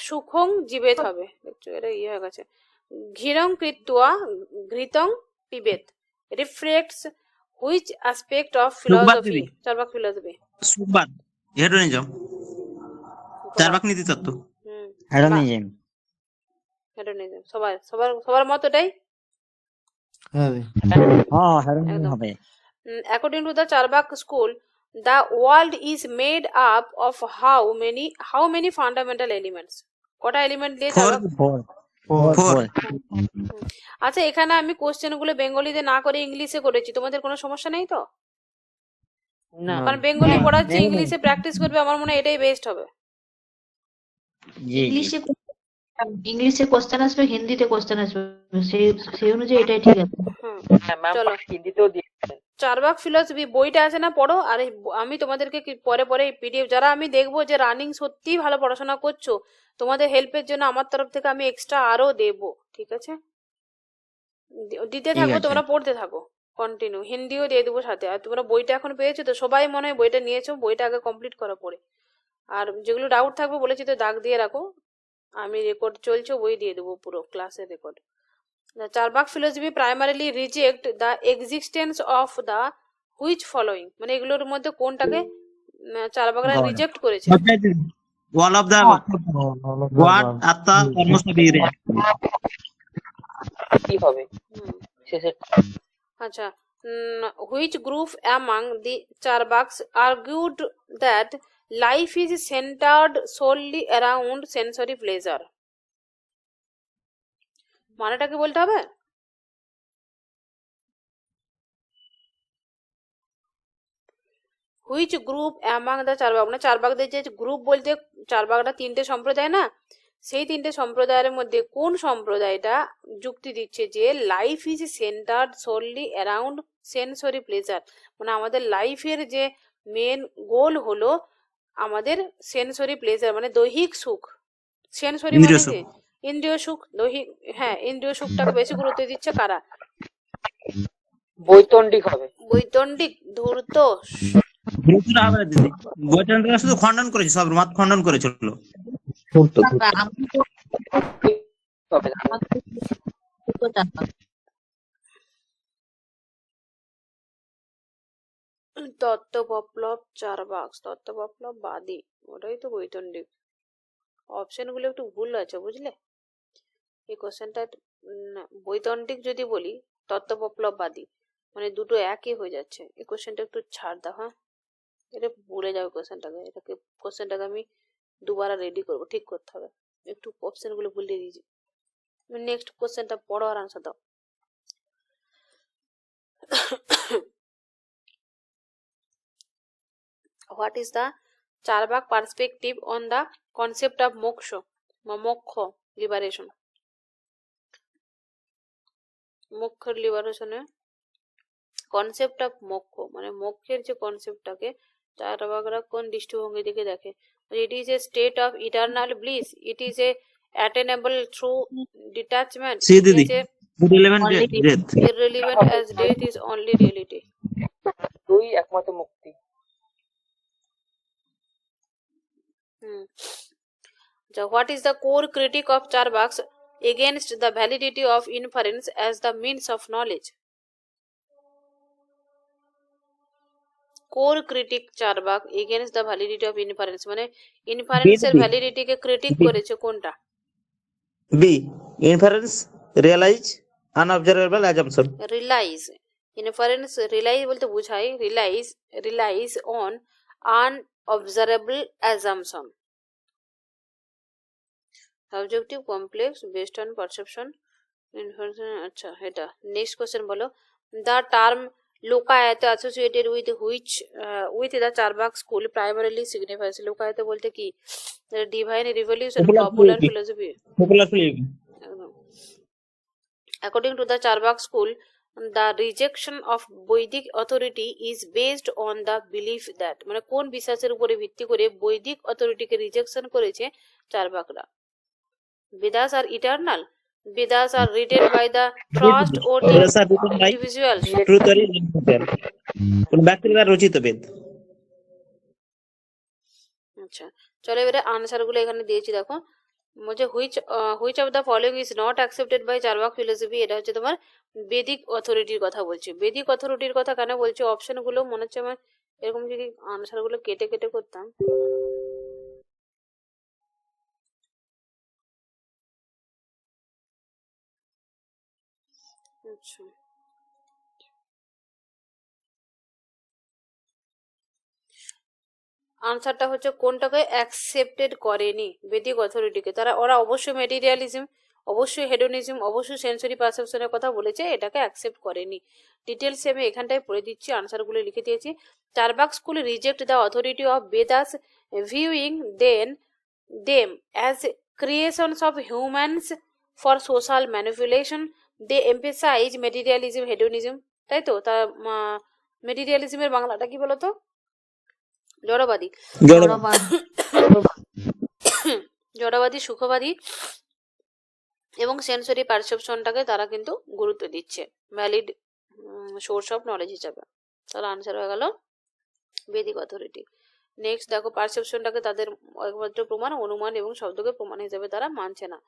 সুখং জীবেত হবে, এটা ইয়ে হয়ে গেছে। ঘৃরং কৃত্বা ঘৃতং পিবেত reflects which aspect of philosophy? Charvaka philosophy. সুখবাদ, হেডোনিজম, চারবাক নীতি তত্ত্ব। হেডোনিজম। হেডোনিজম সবার মত এটাই হ্যাঁ হেডোনিজম হবে। According to the Charbak school, the world is made up of how many fundamental elements? কটা এলিমেন্ট দিয়ে ফোর চারবাক? ফোর আচ্ছা, এখানে আমি কোশ্চেন গুলো বেঙ্গলিতে না করে ইংলিশে করেছি, তোমাদের কোনো সমস্যা নেই তো? না কারণ বেঙ্গলি পড়াচ্ছি, ইংলিশে প্র্যাকটিস করবে, আমার মনে হয় এটাই বেস্ট হবে। জি জি ইংলিশে ইংলিশে কোশ্চেন আসবে, হিন্দিতে কোশ্চেন আসবে, সেই সেই অনুযায়ী এটাই ঠিক আছে। হুম, ম্যাম চলো। হিন্দিতেও দিয়েছেন। চারবাক ফিলসফি বইটা আছে না, পড়ো। আর আমি তোমাদেরকে পরে পরে পিডিএফ, যারা আমি দেখবো যে রানিং সত্যি ভালো পড়াশোনা করছো, তোমাদের হেল্পের জন্য আমার তরফ থেকে আমি এক্সট্রা আরো দেবো, ঠিক আছে? দিতে ঠিক থাকবো, আছে। তোমরা পড়তে থাকো কন্টিনিউ। হিন্দিও দিয়ে দেবো সাথে। আর তোমরা বইটা এখন পেয়েছো তো, সবাই মনে হয় বইটা নিয়েছো, বইটা আগে কমপ্লিট করা পড়ে। আর যেগুলো ডাউট থাকবে বলেছি তো দাগ দিয়ে রাখো, আমি রেকর্ড চলছে, বই দিয়ে দেবো পুরো ক্লাসের record. The Charbak philosophy primarily reject the existence of the which following, মানে এগুলোর মধ্যে কোনটাকে চারবাকরা রিজেক্ট করেছে? অল অফ দা ওয়ার্ড আত্মা কর্মস্থ বীরে। কি হবে হুম, শেষে? আচ্ছা, which group among the Charbaks argued that life is centered solely around sensory pleasure? মানেটা কি বলতে হবে? Which group among the Charvaka, মানে চারবাকদের যে গ্রুপ বলতে চারবাকরা তিনটে সম্প্রদায় না, সেই তিনটে সম্প্রদায়ের মধ্যে কোন সম্প্রদায়টা যুক্তি দিচ্ছে যে life is centred solely around sensory pleasure, মানে আমাদের লাইফের যে মেন গোল হলো আমাদের সেন্সরি প্লেজার, মানে দৈহিক সুখ। সেন্সরি মানে ইন্দ্রিয় সুখ। কি? ইন্দ্রিয় সুখ, দৈহিক, হ্যাঁ ইন্দ্রিয় সুখটাকে বেশি গুরুত্ব দিচ্ছে কারা? বৈতন্ডিক হবে। বৈতন্ডিক, ধূর্ত। গুরুত্বটা হবে না দিদি, বইটা শুধু খণ্ডন করেছে, সব মত খণ্ডন করেছিল। হবে না। তত্ত্ববপ্লব চারবাক, তত্ত্ববপ্লব বাদী, ওটাই তো বৈতন্ডিক। অপশন গুলো একটু ভুল আছে, বুঝলে? এই কোশ্চেনটা বৈতন্ডিক যদি বলি, তত্ত্ববপ্লববাদী, মানে দুটো একই হয়ে যাচ্ছে। এই কোশ্চেনটা একটু ছাড় দাও, হ্যাঁ, এটা ভুলে যাবে কোশ্চেনটাকে। কোশ্চেনটাকে আমি দুবার রেডি করবো, ঠিক করতে হবে। একটু অপশন গুলো ভুলে দিয়েছি। নেক্সট কোশ্চেনটা পড়ো আর আনসার দাও। What is the Charbak perspective on the concept of moksha, moksha, liberation? মোক্ষের লিবারেশনে কনসেপ্ট অফ মোক্ষ, মানে মোক্ষের যে কনসেপ্টটাকে চারবাকরা কোন দৃষ্টিভঙ্গি থেকে দেখে? It is a state of eternal bliss, it is a attainable through detachment, C it দিদি, is a irrelevant death. irrelevant as death is only reality. দুই একমাত্র মুক্তি। So what is the core critique of Charbaks against the validity of inference as the means of knowledge? Core critique Charbak against the validity of inference, মানে inference এর validity কে critique করেছে কোনটা? B, inference relies unobservable assumption. Relies, inference relies বলতে বোঝায় relies on unobservable assumption, subjective complex based on perception inference. আচ্ছা, এটা next question বলো। The term Lokayata associated with the Charvaka school primarily signifies, Lokayata বলতে কি? Divine revelation, popular philosophy. According to the Charbak school, the rejection of বৈদিক authority is based on the belief that, মানে কোন বিশ্বাসের উপরে ভিত্তি করে বৈদিক অথরিটিকে রিজেকশন করেছে চারবাকরা? Vedas are eternal. Vedas are written by the trustworthy individuals. কোন ব্যক্তির দ্বারা রচিত বেদ। আচ্ছা, চলো এবারে আনসার গুলো এখানে দিয়েছি, দেখো। বলছে which of the following is not accepted by Charvaka philosophy, এটা হচ্ছে তোমার বেদিক অথরিটির কথা বলছে। বেদিক অথরিটির কথা কেন বলছে? অপশন গুলো মনে হচ্ছে আমার এরকম যদি আনসার গুলো কেটে কেটে করতাম। আচ্ছা, আনসারটা হচ্ছে কোনটাকে অ্যাকসেপ্টেড করেনি বেদিক অথরিটিকে। ওরা অবশ্যই মেটেরিয়ালিজম, অবশ্যই হেডোনিজম, অবশ্যই সেন্সরি পারসেপশনের কথা বলেছে, এটাকে অ্যাকসেপ্ট করেনি। ডিটেলস আমি এখানটায় পড়ে দিচ্ছি, আনসারগুলো লিখে দিয়েছি। Charvaka school reject the authority of Vedas, viewing them as creations of humans for social manipulation. They emphasize materialism, hedonism, তাই তো? তা মেটেরিয়ালিজমের বাংলাটা কি বলতো? জড়বাদী। জড়বাদ। জড়বাদী, সুখবাদী এবং সেন্সরি পারসেপশনটাকে তারা কিন্তু গুরুত্ব দিচ্ছে ভ্যালিড সোর্স অফ নলেজ হিসাবে। তাহলে আনসার হয়ে গেল বেদিক অথরিটি। নেক্সট দেখো, পারসেপশনটাকে তাদের একমাত্র প্রমাণ, অনুমান এবং শব্দকে প্রমাণ হিসেবে তারা মানছে না।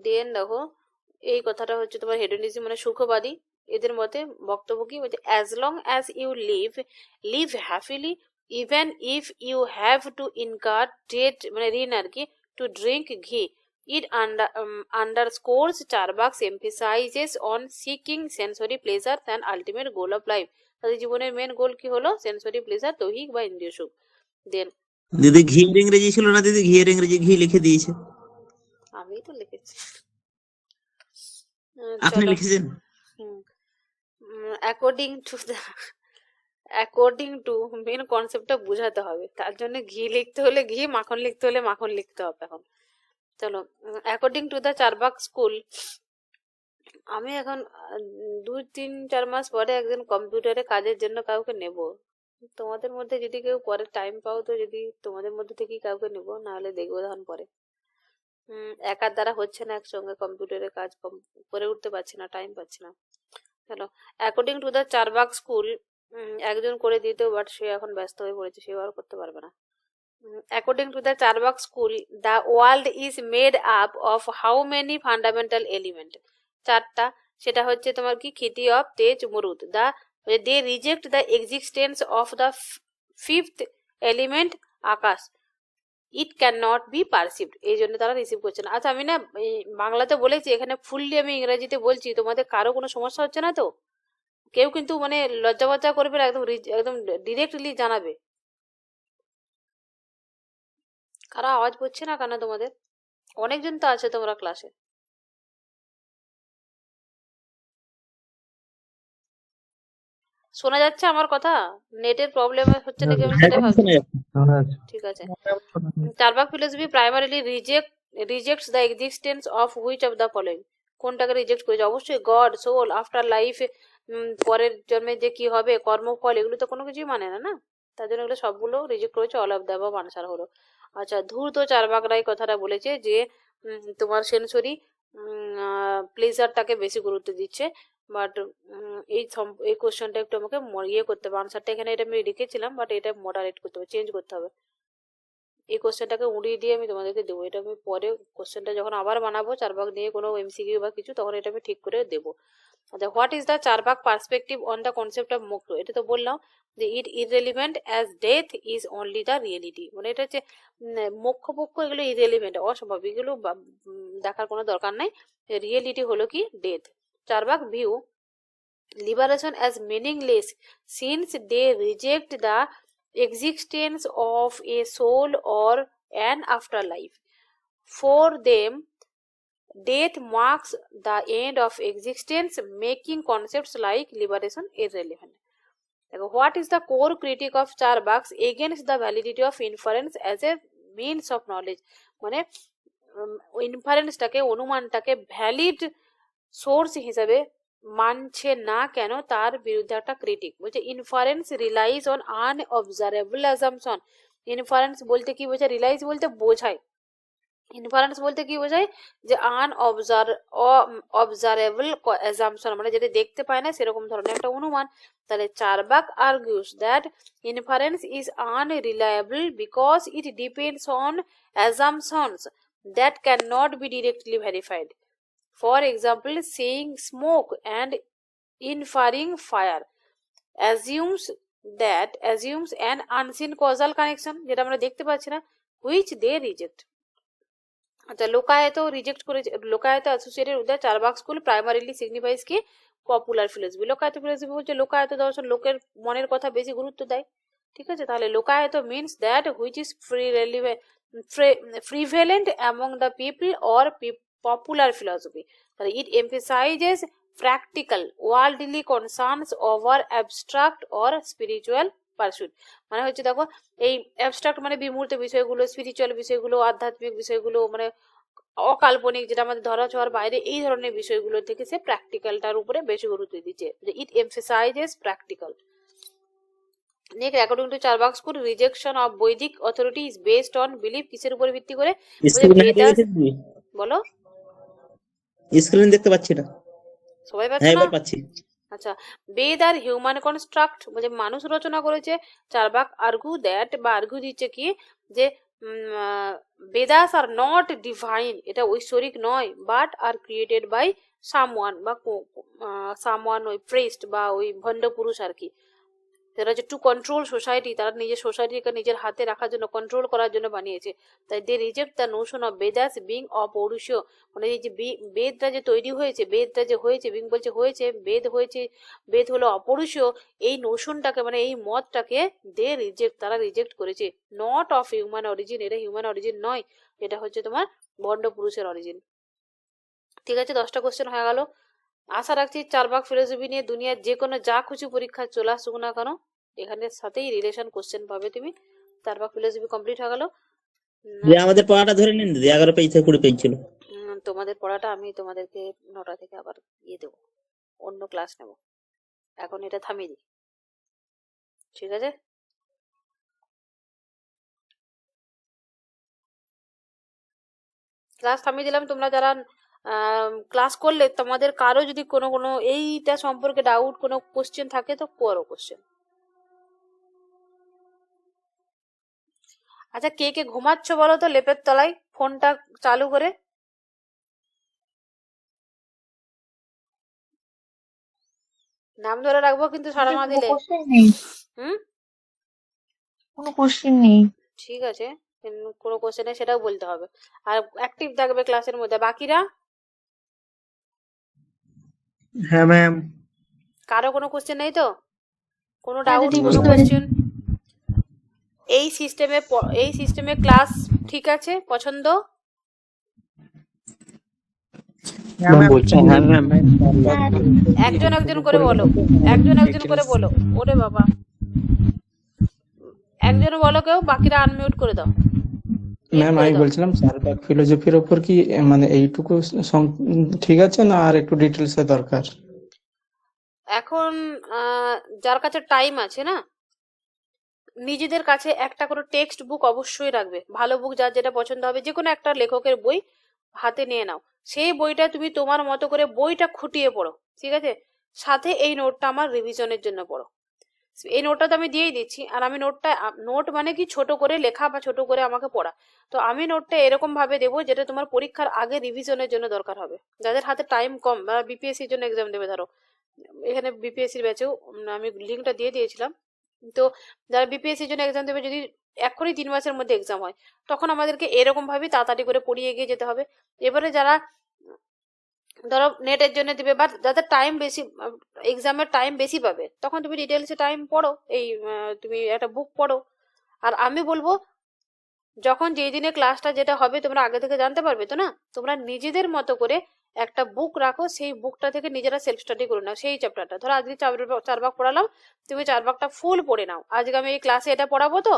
দেন দেখো, এই কথাটা হচ্ছে তোমার হেডোনিজম মানে সুখবাদী, এদের মতে বক্তব্য কি বলছে? As long as you live happily even if you have to incur debt মানে ঋণ আর কি, to drink ghee. It underscores Charbak's emphasizes on seeking sensory pleasure and ultimate goal of life. তাদের জীবনের মেন গোল কি হলো? সেন্সরি প্লেজার, দৈহিক বা ইন্দ্রিয় সুখ। দেন দিদি ঘিয়ের ইংরেজি ছিল না, দিদি ঘিয়ের ইংরেজি ঘি লিখে দিয়েছে। আমি তো লিখেছি। আপনি চলো, লিখেছেন? অ্যাকর্ডিং টু মেন কনসেপ্টটা বোঝাতে হবে, তার জন্য ঘি লিখতে হলে ঘি, মাখন লিখতে হলে মাখন লিখতে হবে। এখন চলো, according to the Charvaka school, আমি এখন 2-3-4 মাস পরে একজন কম্পিউটারে কাজের জন্য কাউকে নেব। তোমাদের মধ্যে যদি কেউ পরে টাইম পাও তো যদি তোমাদের মধ্যে থেকেই কাউকে নেবো, নাহলে দেখবো তখন পরে। একার দ্বারা হচ্ছে না, একসঙ্গে কম্পিউটারে কাজ করে উঠতে পারছি না, টাইম পাচ্ছি না। চলো, according to the Charvaka school, একজন করে দিত, বাট সে এখন ব্যস্ত হয়ে পড়েছে, সে আর করতে পারবে না। According to the Charbak school, the world is made up of how many fundamental element? 4টা। সেটা হচ্ছে তোমার কি? খিতি অফ তেজ মরুদ। They reject the existence of the 5th element Akash. It cannot be perceived, এই জন্য তারা রিসিভ করছে না। আচ্ছা, আমি না বাংলাতে বলেছি, এখানে ফুললি আমি ইংরেজিতে বলছি, তোমাদের কারো কোনো সমস্যা হচ্ছে না তো? কেউ কিন্তু মানে লজ্জা করবে না, একদম ডিরেক্টলি জানাবে। কারা আওয়াজ পড়ছে না কেন তোমাদের? অনেকজন তো আছে তোমরা ক্লাসে। শোনা যাচ্ছে আমার কথা? নেটের প্রবলেম হচ্ছে নাকি আমি সেটা ভাবছি। ঠিক আছে। Charvaka philosophy primarily rejects the existence of which of the following? কোনটাকে রিজেক্ট করেছে? অবশ্যই গড, সোল, আফটার লাইফ, পরের জন্মে যে কি হবে, কর্মফল, এগুলো তো কোনো কিছুই মানে না, না? তার জন্য এগুলো সবগুলো রিজেক্ট করেছে। All of the above answer হলো। আচ্ছা, ধূর্ত চারবাকরাই কথাটা বলেছে যে তোমার সেন্সরি প্লেজারটাকে বেশি গুরুত্ব দিচ্ছে। বাট এই কোশ্চেনটা একটু আমাকে ইয়ে করতে হবে, আনসারটা এখানে এটা আমি লিখেছিলাম, বাট এটা মডারেট করতে হবে, চেঞ্জ করতে হবে। এই কোশ্চেনটাকে উড়িয়ে দিয়ে আমি তোমাদেরকে দেবো। এটা আমি পরে কোশ্চেনটা যখন আবার বানাবো চারবাক নিয়ে কোনো এমসিকিউ বা কিছু, তখন এটা আমি ঠিক করে দেবো। আচ্ছা, what is the Charvaka perspective on the concept of moksha? এটা তো বললাম যে it irrelevant as death is only the reality. মানে এটা হচ্ছে মোক্ষ পক্ষ, এগুলো ইররেলিভেন্ট, অস্বাভাবিক, এগুলো দেখার কোনো দরকার নাই। রিয়েলিটি হলো কি? Death. Charvaka view liberation as meaningless since they reject the existence of a soul or an afterlife. For them, death marks the end of existence, making concepts like liberation irrelevant. What is the core critique of Charbak's against the validity of inference as a means of knowledge? মানে ইনফারেন্সটাকে, অনুমানটাকে valid source হিসেবে মানছে না কেন, তার বিরুদ্ধে একটা critique. বলছে inference relies on unobservable assumption. Inference বলতে কি বোঝায়? রিলাইজ বলতে বোঝায়, ইনফারেন্স বলতে কি বোঝায়? যে অবজারেবল অ্যাজাম্পশন, মানে যেটা দেখতে পায় না সেরকম ধরনের একটা অনুমান। তাহলে Charvaka argues that inference is unreliable because it depends on assumptions that can not be directly verified. For example, saying smoke and inferring fire assumes an unseen causal connection, যেটা আমরা দেখতে পাচ্ছি না, which they reject. আচ্ছা, Lokayata reject করেছে। Lokayata associated with the Charvaka school primarily signifies কি? Popular philosophy. Lokayata philosophy বলছে লোকায়ত দর্শন লোকের মনের কথা বেশি গুরুত্ব দেয়, ঠিক আছে, তাহলে Lokayata means that which is prevalent among the people or popular philosophy. তাহলে it emphasises practical worldly concerns over abstract or spiritual pursuit. মানে হচ্ছে দেখো, এই অ্যাবস্ট্রাক্ট মানে বিমূর্ত বিষয়গুলো, স্পিরিচুয়াল বিষয়গুলো, আধ্যাত্মিক বিষয়গুলো, মানে অকাল্পনিক, যেটা আমাদের ধরা ছোঁয়ার বাইরে, এই ধরনের বিষয়গুলো থেকে সে প্র্যাকটিক্যালটার উপরে বেশি গুরুত্ব দিচ্ছে। It emphasises practical. Next, according to চারবাক্সপুর, rejection of Vedic authority is based on belief, কিসের উপরে ভিত্তি করে? বলো, স্ক্রিন দেখতে পাচ্ছি না। সবাই হ্যাঁ পাচ্ছে না? এবার পাচ্ছি। আচ্ছা, বেদ আর হিউম্যান কনস্ট্রাক্ট, বলছে মানুষ রচনা করেছে। চারবাক আর্গু দ্যাট, বা আর্গু দিচ্ছে কি, যে বেদাস আর নট ডিভাইন, এটা ঐশ্বরিক নয়, but are created by someone, বা সামওয়ান ওই প্রেস্ট বা ওই ভণ্ড পুরুষ আর কি। সেটা হচ্ছে টু কন্ট্রোল সোসাইটি, তারা নিজের সোসাইটিকে নিজের হাতে রাখার জন্য, কন্ট্রোল করার জন্য বানিয়েছে। তাই they reject the notion of Vedas being অপৌরুষীয়, মানে এই যে বেদটা যে তৈরি হয়েছে, বেদটা যে হয়েছে, বিং বলছে হয়েছে, বেদ হলো অপৌরুষীয়, এই নোশনটাকে, মানে এই মতটাকে দে রিজেক্ট, তারা রিজেক্ট করেছে। নট অফ হিউম্যান অরিজিন, এটা হিউম্যান অরিজিন নয়, এটা হচ্ছে তোমার ভণ্ড পুরুষের অরিজিন। ঠিক আছে, 10টা কোশ্চেন হয়ে গেল। আশা রাখছি চারবাক ফিলোসফি নিয়ে দুনিয়ার যে কোনো যা খুশি পরীক্ষা চলে আসুক না কেন, এখানের সাথেই রিলেশন কোশ্চেন পাবে তুমি। চারবাক ফিলোসফি কমপ্লিট হয়ে গেল। আমাদের পড়াটা ধরে নিন দিদি, 11 পেজ থেকে 20 পেজ ছিল। তোমাদের পড়াটা আমি তোমাদেরকে 9টা থেকে আবার দেবো, অন্য ক্লাস নেব, এখন এটা থামিয়ে দিই। ঠিক আছে, ক্লাস থামিয়ে দিলাম। তোমরা যারা ক্লাস করলে, তোমাদের কারো যদি কোনো এইটা সম্পর্কে ডাউট, কোনো কোশ্চেন থাকে তো করো কোশ্চেন। আচ্ছা, কে কে ঘুমাচ্ছ বলো তো লেপের তলায় ফোনটা চালু করে? নাম ধরে রাখবো কিন্তু সাড়া না দিলে। কোনো কোশ্চেন নেই। ঠিক আছে, কোনো কোশ্চেনে সেটাও বলতে হবে। আর অ্যাক্টিভ থাকবে ক্লাসের মধ্যে। বাকিরা হ্যাঁ ম্যাম। কারো কোনো কোশ্চেন নেই তো? কোনো ডাউট, কোনো কোশ্চেন? এই সিস্টেমে ক্লাস ঠিক আছে, পছন্দ? একজন একজন করে বলো, ওরে বাবা, একজন বলো কেউ, বাকিরা আনমিউট করে দাও। ম্যাম আমি বলছিলাম চারবাক ফিলোসফির ওপর কি মানে এইটুকু ঠিক আছে না আর একটু ডিটেলস এর দরকার? এখন যার কাছে টাইম আছে না, নিজেদের কাছে একটা করে টেক্সট বুক অবশ্যই রাখবে, ভালো বুক, যার যেটা পছন্দ হবে, যে কোনো একটা লেখকের বই হাতে নিয়ে নাও। সেই বইটা তুমি তোমার মতো করে বইটা খুঁটিয়ে পড়ো, ঠিক আছে? সাথে এই নোটটা আমার রিভিশনের জন্য পড়ো। এই নোটটা তো আমি দিয়েই দিচ্ছি, আর আমি নোট মানে কি, ছোট করে লেখা বা ছোট করে আমাকে পড়া। তো আমি নোটটা এরকম ভাবে দেবো যেটা তোমার পরীক্ষার আগে রিভিশনের জন্য দরকার হবে। যাদের হাতে টাইম কম, বা বিপিএসসির জন্য এক্সাম দেবে, ধরো এখানে বিপিএসসির ব্যাচেও আমি লিঙ্কটা দিয়ে দিয়েছিলাম। তো যারা বিপিএসসির জন্য এক্সাম দেবে, যদি এখনই 3 মাসের মধ্যে এক্সাম হয়, তখন আমাদেরকে এরকম ভাবে তাড়াতাড়ি করে পড়িয়ে এগিয়ে যেতে হবে। এবারে যারা ধরো নেটের জন্য দিবে, বা যাদের টাইম বেশি, এক্সামের টাইম বেশি পাবে, তখন তুমি ডিটেলসে টাইম পড়ো, তুমি একটা বুক পড়ো। আর আমি বলবো, যখন যেই দিনে ক্লাসটা যেটা হবে তোমরা আগে থেকে জানতে পারবে তো না, তোমরা নিজেদের মতো করে একটা বুক রাখো, সেই বুকটা থেকে নিজেরা সেলফ স্টাডি করে নাও সেই চ্যাপ্টারটা। ধরো আজকে 4 ভাগ পড়ালাম, তুমি 4 ভাগটা ফুল পড়ে নাও। আজকে আমি এই ক্লাসে এটা পড়াবো, তো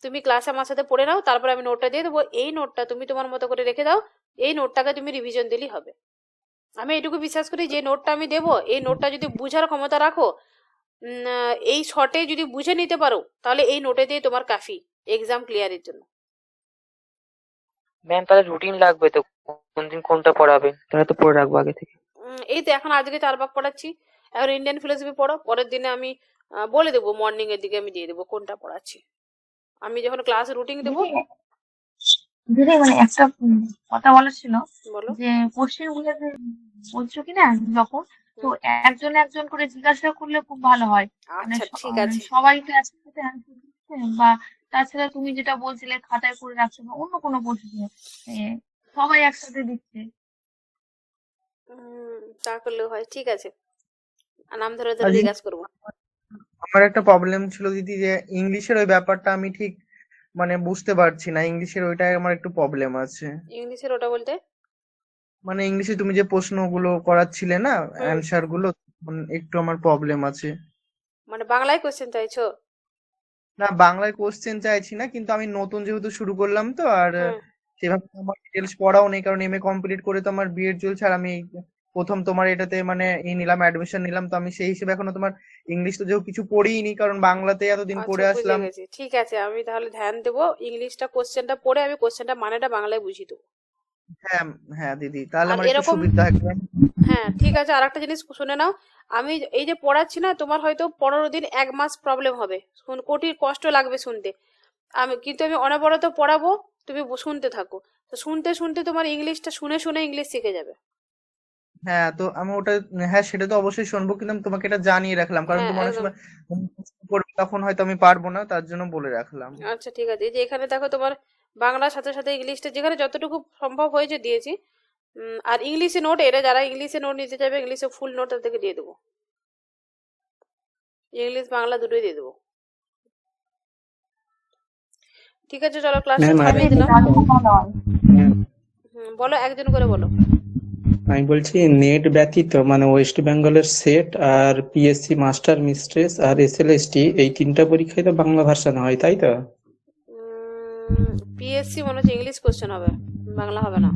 তুমি ক্লাসে আমার সাথে পড়ে নাও, তারপরে আমি নোটটা দিয়ে দেবো। এই নোটটা তুমি তোমার মতো করে রেখে দাও, এই নোটটাকে তুমি রিভিশন দিলেই হবে। আমি এটুকু বিশ্বাস করি, যে নোটটা আমি দেবো, এই নোটটা যদি বুঝার ক্ষমতা রাখো, এই শর্টে যদি বুঝে নিতে পারো, তাহলে এই নোটে দিয়ে তোমার কাফি এক্সাম ক্লিয়ারের জন্য। ম্যাম তাহলে রুটিন লাগবে তো, কোন দিন কোনটা পড়াবেন, তাহলে তো পড়ে রাখবো আগে থেকে। এই তো এখন আজকে 4 ভাগ পড়াচ্ছি, এখন ইন্ডিয়ান ফিলোসফি পড়ো, পরের দিনে আমি বলে দেবো, মর্নিং এর দিকে আমি দিয়ে দেবো কোনটা পড়াচ্ছি। আমি যখন ক্লাস রুটিন দেবো। দিদি মানে একটা কথা বলার ছিল, বলো। যে কোশ্চেন গুলো বলছো কিনা যখন, তো একজন একজন করে জিজ্ঞাসা করলে খুব ভালো হয়। মানে আচ্ছা ঠিক আছে, সবাই তো একসাথে অ্যান্সার দিচ্ছে, বা তাছাড়া তুমি যেটা বলছিলে খাতায় করে রাখছো, বা অন্য কোনো প্রশ্ন সবাই একসাথে দিচ্ছে, তা করলেও হয়। ঠিক আছে, নাম ধরে ধরে জিজ্ঞাসা করবো। আমার একটা প্রবলেম ছিল দিদি, যে ইংলিশের ওই ব্যাপারটা আমি ঠিক মানে বুঝতে পারছি না। ইংলিশের ওইটাই আমার একটু প্রবলেম আছে। ইংলিশের ওটা বলতে? মানে ইংলিশে তুমি যে প্রশ্নগুলো করাচ্ছিলে না, হুম। অ্যান্সার গুলো, একটু আমার প্রবলেম আছে। মানে বাংলায় কোশ্চেন চাইছো? না, বাংলায় কোশ্চেন চাইছি না, কিন্তু আমি নতুন যেহেতু শুরু করলাম তো, আর হুম। সেভাবে তো আমার ডিটেলস পড়াও নেই, কারণ এমএ কমপ্লিট করে তো আমার বিএড চলছে, আর আমি প্রথম তোমার এটাতে মানে নিলাম, অ্যাডমিশন নিলাম, তো আমি সেই হিসেবে এখনো তোমার ইংলিশ তো যেহেতু কিছু পড়িনি, কারণ বাংলাতে এতদিন আচ্ছা, পড়ে বুঝে আসলাম। গেছি, ঠিক আছে, আমি তাহলে ধ্যান দেবো, ইংলিশটা কোশ্চেনটা পড়ে আমি কোশ্চেনটা মানেটা বাংলায় বুঝিয়ে দেবো। হ্যাঁ হ্যাঁ দিদি, তাহলে আর আমার একটু এরকম, সুবিধা হয়। হ্যাঁ ঠিক আছে, আর একটা জিনিস শুনে নাও, আমি এই যে পড়াচ্ছি না, তোমার হয়তো 15 দিন 1 মাস প্রবলেম হবে, কোটির কষ্ট লাগবে শুনতে, কিন্তু আমি অনবরত পড়াবো, তুমি শুনতে থাকো, তো শুনতে শুনতে তোমার ইংলিশটা শুনে শুনে ইংলিশ শিখে যাবে। হ্যাঁ, তো আমি ওটা, হ্যাঁ সেটা তো অবশ্যই শুনবো, কিন্তু আমি তোমাকে এটা জানিয়ে রাখলাম, কারণ হ্যাঁ, তুমি অনেক একদম। সময় পড়বে, তখন হয়তো আমি পারবো না, তার জন্য বলে রাখলাম। আচ্ছা ঠিক আছে, এই যে এখানে দেখো তোমার বাংলার সাথে সাথে ইংলিশটা যেখানে যতটুকু সম্ভব হয়েছে দিয়েছি। আর ইংলিশে নোট, এরা যারা ইংলিশে নোট নিতে চাইবে ইংলিশে ফুল নোট থেকে দিয়ে দেবো, ইংলিশ বাংলা দুটোই দিয়ে দেবো। ঠিক আছে, চলো ক্লাসটা ম্যাম আর থামিয়ে দিলাম। তাহলে খুব ভালো হয়। বলো, একজন করে বলো। আমি বলছি নেট ব্যতীত মানে ওয়েস্ট বেঙ্গলের সেট আর পিএসসি মাস্টার মিস্ট্রেস আর এসএলএসটি এই 3টা পরীক্ষায় তো বাংলা ভার্সন হয়, তাই তো? পিএসসি মনে হচ্ছে ইংলিশ কোশ্চেন হবে, বাংলা হবে না।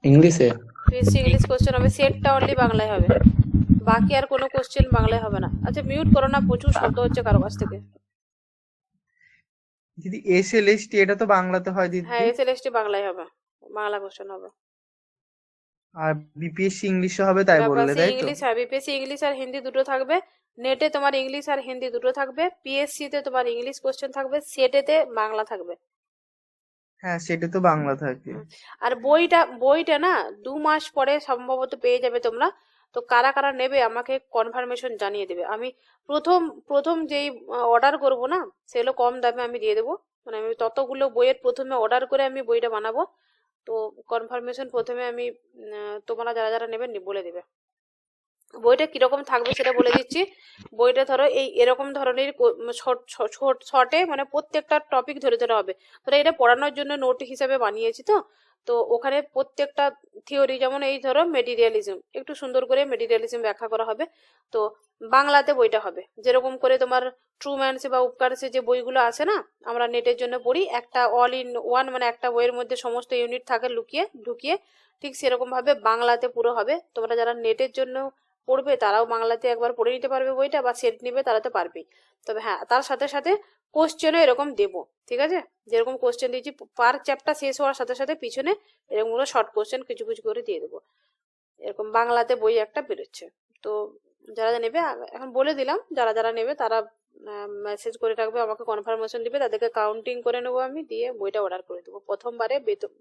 ইংলিশে? পিএসসি ইংলিশ কোশ্চেন হবে, সেটটা অনলি বাংলায় হবে, বাকি আর কোনো কোশ্চেন বাংলায় হবে না। আচ্ছা মিউট করো না, প্রচুর শব্দ হচ্ছে কারো কাছ থেকে। দিদি এসএলএসটি এটা তো বাংলাতে হয় হ্যাঁ, দিদি, এসএলএসটি বাংলায় হবে, বাংলা কোশ্চেন হবে। আর বিপিএসসি ইংলিশে হবে তাই বললে, বাসে তাই তো? ইংলিশ হবে, বিপিএসসি ইংলিশ আর হিন্দি দুটো থাকবে, নেটে তোমার ইংলিশ আর হিন্দি দুটো থাকবে, পিএসসি তে তোমার ইংলিশ কোশ্চেন থাকবে, সেটেতে বাংলা থাকবে। হ্যাঁ, সেটা তো বাংলা থাকে। আর বইটা না 2 মাস পরে সম্ভবত পেয়ে যাবে তোমরা, তো কারা কারা নেবে আমাকে কনফার্মেশন জানিয়ে দেবে। আমি প্রথম প্রথম যেই অর্ডার করব না, সেগুলো কম দামে আমি দিয়ে দেবো, মানে আমি ততগুলো বইয়ের প্রথমে অর্ডার করে আমি বইটা বানাবো, তো কনফার্মেশন প্রথমে আমি তোমরা যারা যারা নেবেন বলে দেবে। বইটা কিরকম থাকবে সেটা বলে দিচ্ছি। বইটা ধরো এরকম ধরনের শর্টে, মানে প্রত্যেকটা টপিক ধরে ধরে হবে, ধরো এটা পড়ানোর জন্য নোট হিসাবে বানিয়েছি, তো তো ওখানে প্রত্যেকটা থিওরি, যেমন এই ধরো মেটেরিয়ালিজম, একটু সুন্দর করে মেটেরিয়ালিজম ব্যাখ্যা করা হবে, তো বাংলাতে বইটা হবে, যেরকম করে তোমার ট্রুম্যান্স বা উপকারসে যে বইগুলো আছে না, আমরা নেটের জন্য পড়ি, একটা অল ইন ওয়ান, মানে একটা বইয়ের মধ্যে সমস্ত ইউনিট থাকে লুকিয়ে ঢুকিয়ে, ঠিক সেরকম ভাবে বাংলাতে পুরো হবে। তোমরা যারা নেটের জন্য পড়বে তারাও বাংলাতে একবার পড়ে নিতে পারবে বইটা, বা সেট নিবে তারা তো পারবেই। তবে হ্যাঁ, তার সাথে সাথে কোশ্চেনও এরকম দেবো, ঠিক আছে, যেরকম কোশ্চেন দিয়েছি পার চ্যাপ্টার শেষ হওয়ার সাথে সাথে পিছনে এরকম করে শর্ট কোশ্চেন কিছু কিছু করে দিয়ে দেবো, এরকম বাংলাতে বই একটা বেরোচ্ছে। তো যারা নেবে এখন বলে দিলাম, যারা যারা নেবে তারা মেসেজ করে রাখবে, আমাকে কনফার্মেশন দিবে, তাদেরকে কাউন্টিং করে নেবো আমি, দিয়ে বইটা অর্ডার করে দেবো, প্রথমবারে বেতন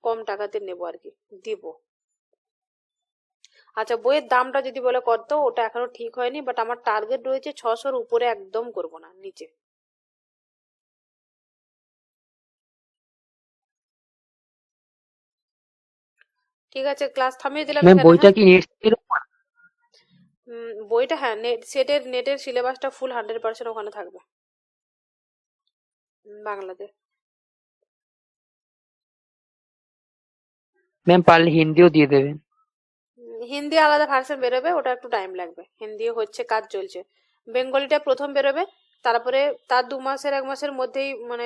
কম টাকাতে নেবো আর কি, দিব। আচ্ছা, বইয়ের দামটা যদি বলে কত, ওটা এখনো ঠিক হয়নি, বাট আমার টার্গেট রয়েছে 600-র উপরে একদম করব না, নিচে। ঠিক আছে, ক্লাস থামিয়ে দিলাম ম্যাম এখানে, বইটা হ্যাঁ। কি নেট এর উপর? বইটা, হ্যাঁ, নেটের সিলেবাসটা ফুল 100% ওখানে থাকবে, বাংলাতে। ম্যাম পারলে হিন্দিও দিয়ে দেবেন। হিন্দি আলাদা ভার্সন বেরোবে, ওটা একটু টাইম লাগবে, হিন্দিও হচ্ছে, কাজ চলছে। বেঙ্গলিটা প্রথম বেরোবে, তারপরে তার 2 মাসের 1 মাসের মধ্যেই, মানে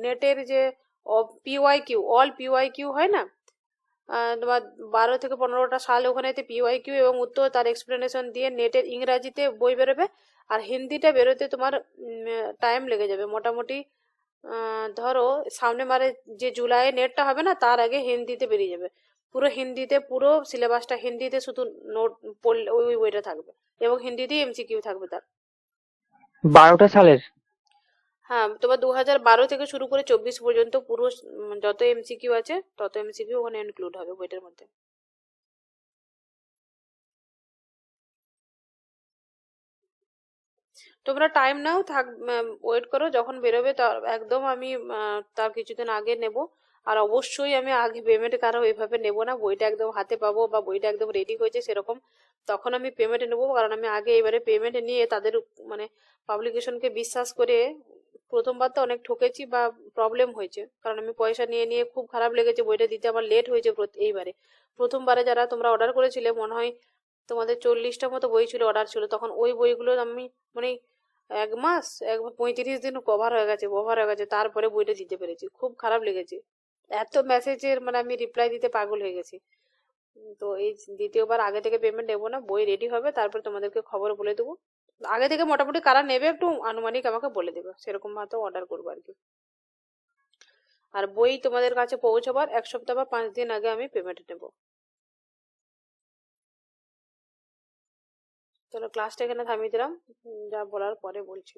নেটের যে PY Q, all PY Q হয় না, তোমার 12 থেকে 15টা সাল ওখানে পিওয়াই কিউ এবং উত্তর, তার এক্সপ্লেনেশন দিয়ে নেটের ইংরাজিতে বই বেরোবে। আর হিন্দিটা বেরোতে তোমার টাইম লেগে যাবে মোটামুটি, ধরো সামনে মারে যে জুলাই নেটটা হবে না, তার আগে হিন্দিতে বেরিয়ে যাবে, পুরো হিন্দিতে, পুরো সিলেবাসটা হিন্দিতে, শুধু নোট পড়লে ওই বইটা থাকবে, এবং হিন্দিতেই এমসিকিউ থাকবে তার। 12টা সালের? হ্যাঁ, তোমার 2012 থেকে শুরু করে 24 পর্যন্ত পুরো যত এমসিকিউ আছে তত এমসিকিউ ওখানে ইনক্লুড হবে বইটার মধ্যে। তোমরা টাইম নাও, ওয়েট করো, যখন বেরোবে তার একদম আমি তার কিছুদিন আগে নেব। আর অবশ্যই আমি আগে পেমেন্ট কারো এইভাবে নেবো না, বইটা একদম হাতে পাবো বা বইটা একদম রেডি হয়েছে সেরকম তখন আমি পেমেন্ট নেবো, কারণ আমি আগে এবারে পেমেন্ট নিয়ে তাদের মানে পাবলিকেশনকে বিশ্বাস করে প্রথমবার তো অনেক ঠকেছি বা প্রবলেম হয়েছে, কারণ আমি পয়সা নিয়ে নিয়ে খুব খারাপ লেগেছে, বইটা দিতে আমার লেট হয়েছে এইবারে। প্রথমবারে যারা তোমরা অর্ডার করেছিলে মনে হয় তোমাদের 40টা মতো বই ছিল, অর্ডার ছিল, তখন ওই বইগুলো আমি মানে 1 মাস 35 দিন কভার হয়ে গেছে তারপরে বইটা দিতে পেরেছি, খুব খারাপ লেগেছে। এত মেসেজের মানে আমি রিপ্লাই দিতে পাগল হয়ে গেছি। তো এই দ্বিতীয়বার আগে থেকে পেমেন্ট নেবো না, বই রেডি হবে তারপর তোমাদেরকে খবর বলে দেবো। আগে থেকে মোটামুটি কারা নেবে একটু আনুমানিক আমাকে বলে দেবে, সেরকম ভাবে অর্ডার করবো আর কি। আর বই তোমাদের কাছে পৌঁছাবার 1 সপ্তাহ বা 5 দিন আগে আমি পেমেন্ট নেব। চলো ক্লাসটা এখানে থামিয়ে দিলাম, যা বলার পরে বলছি।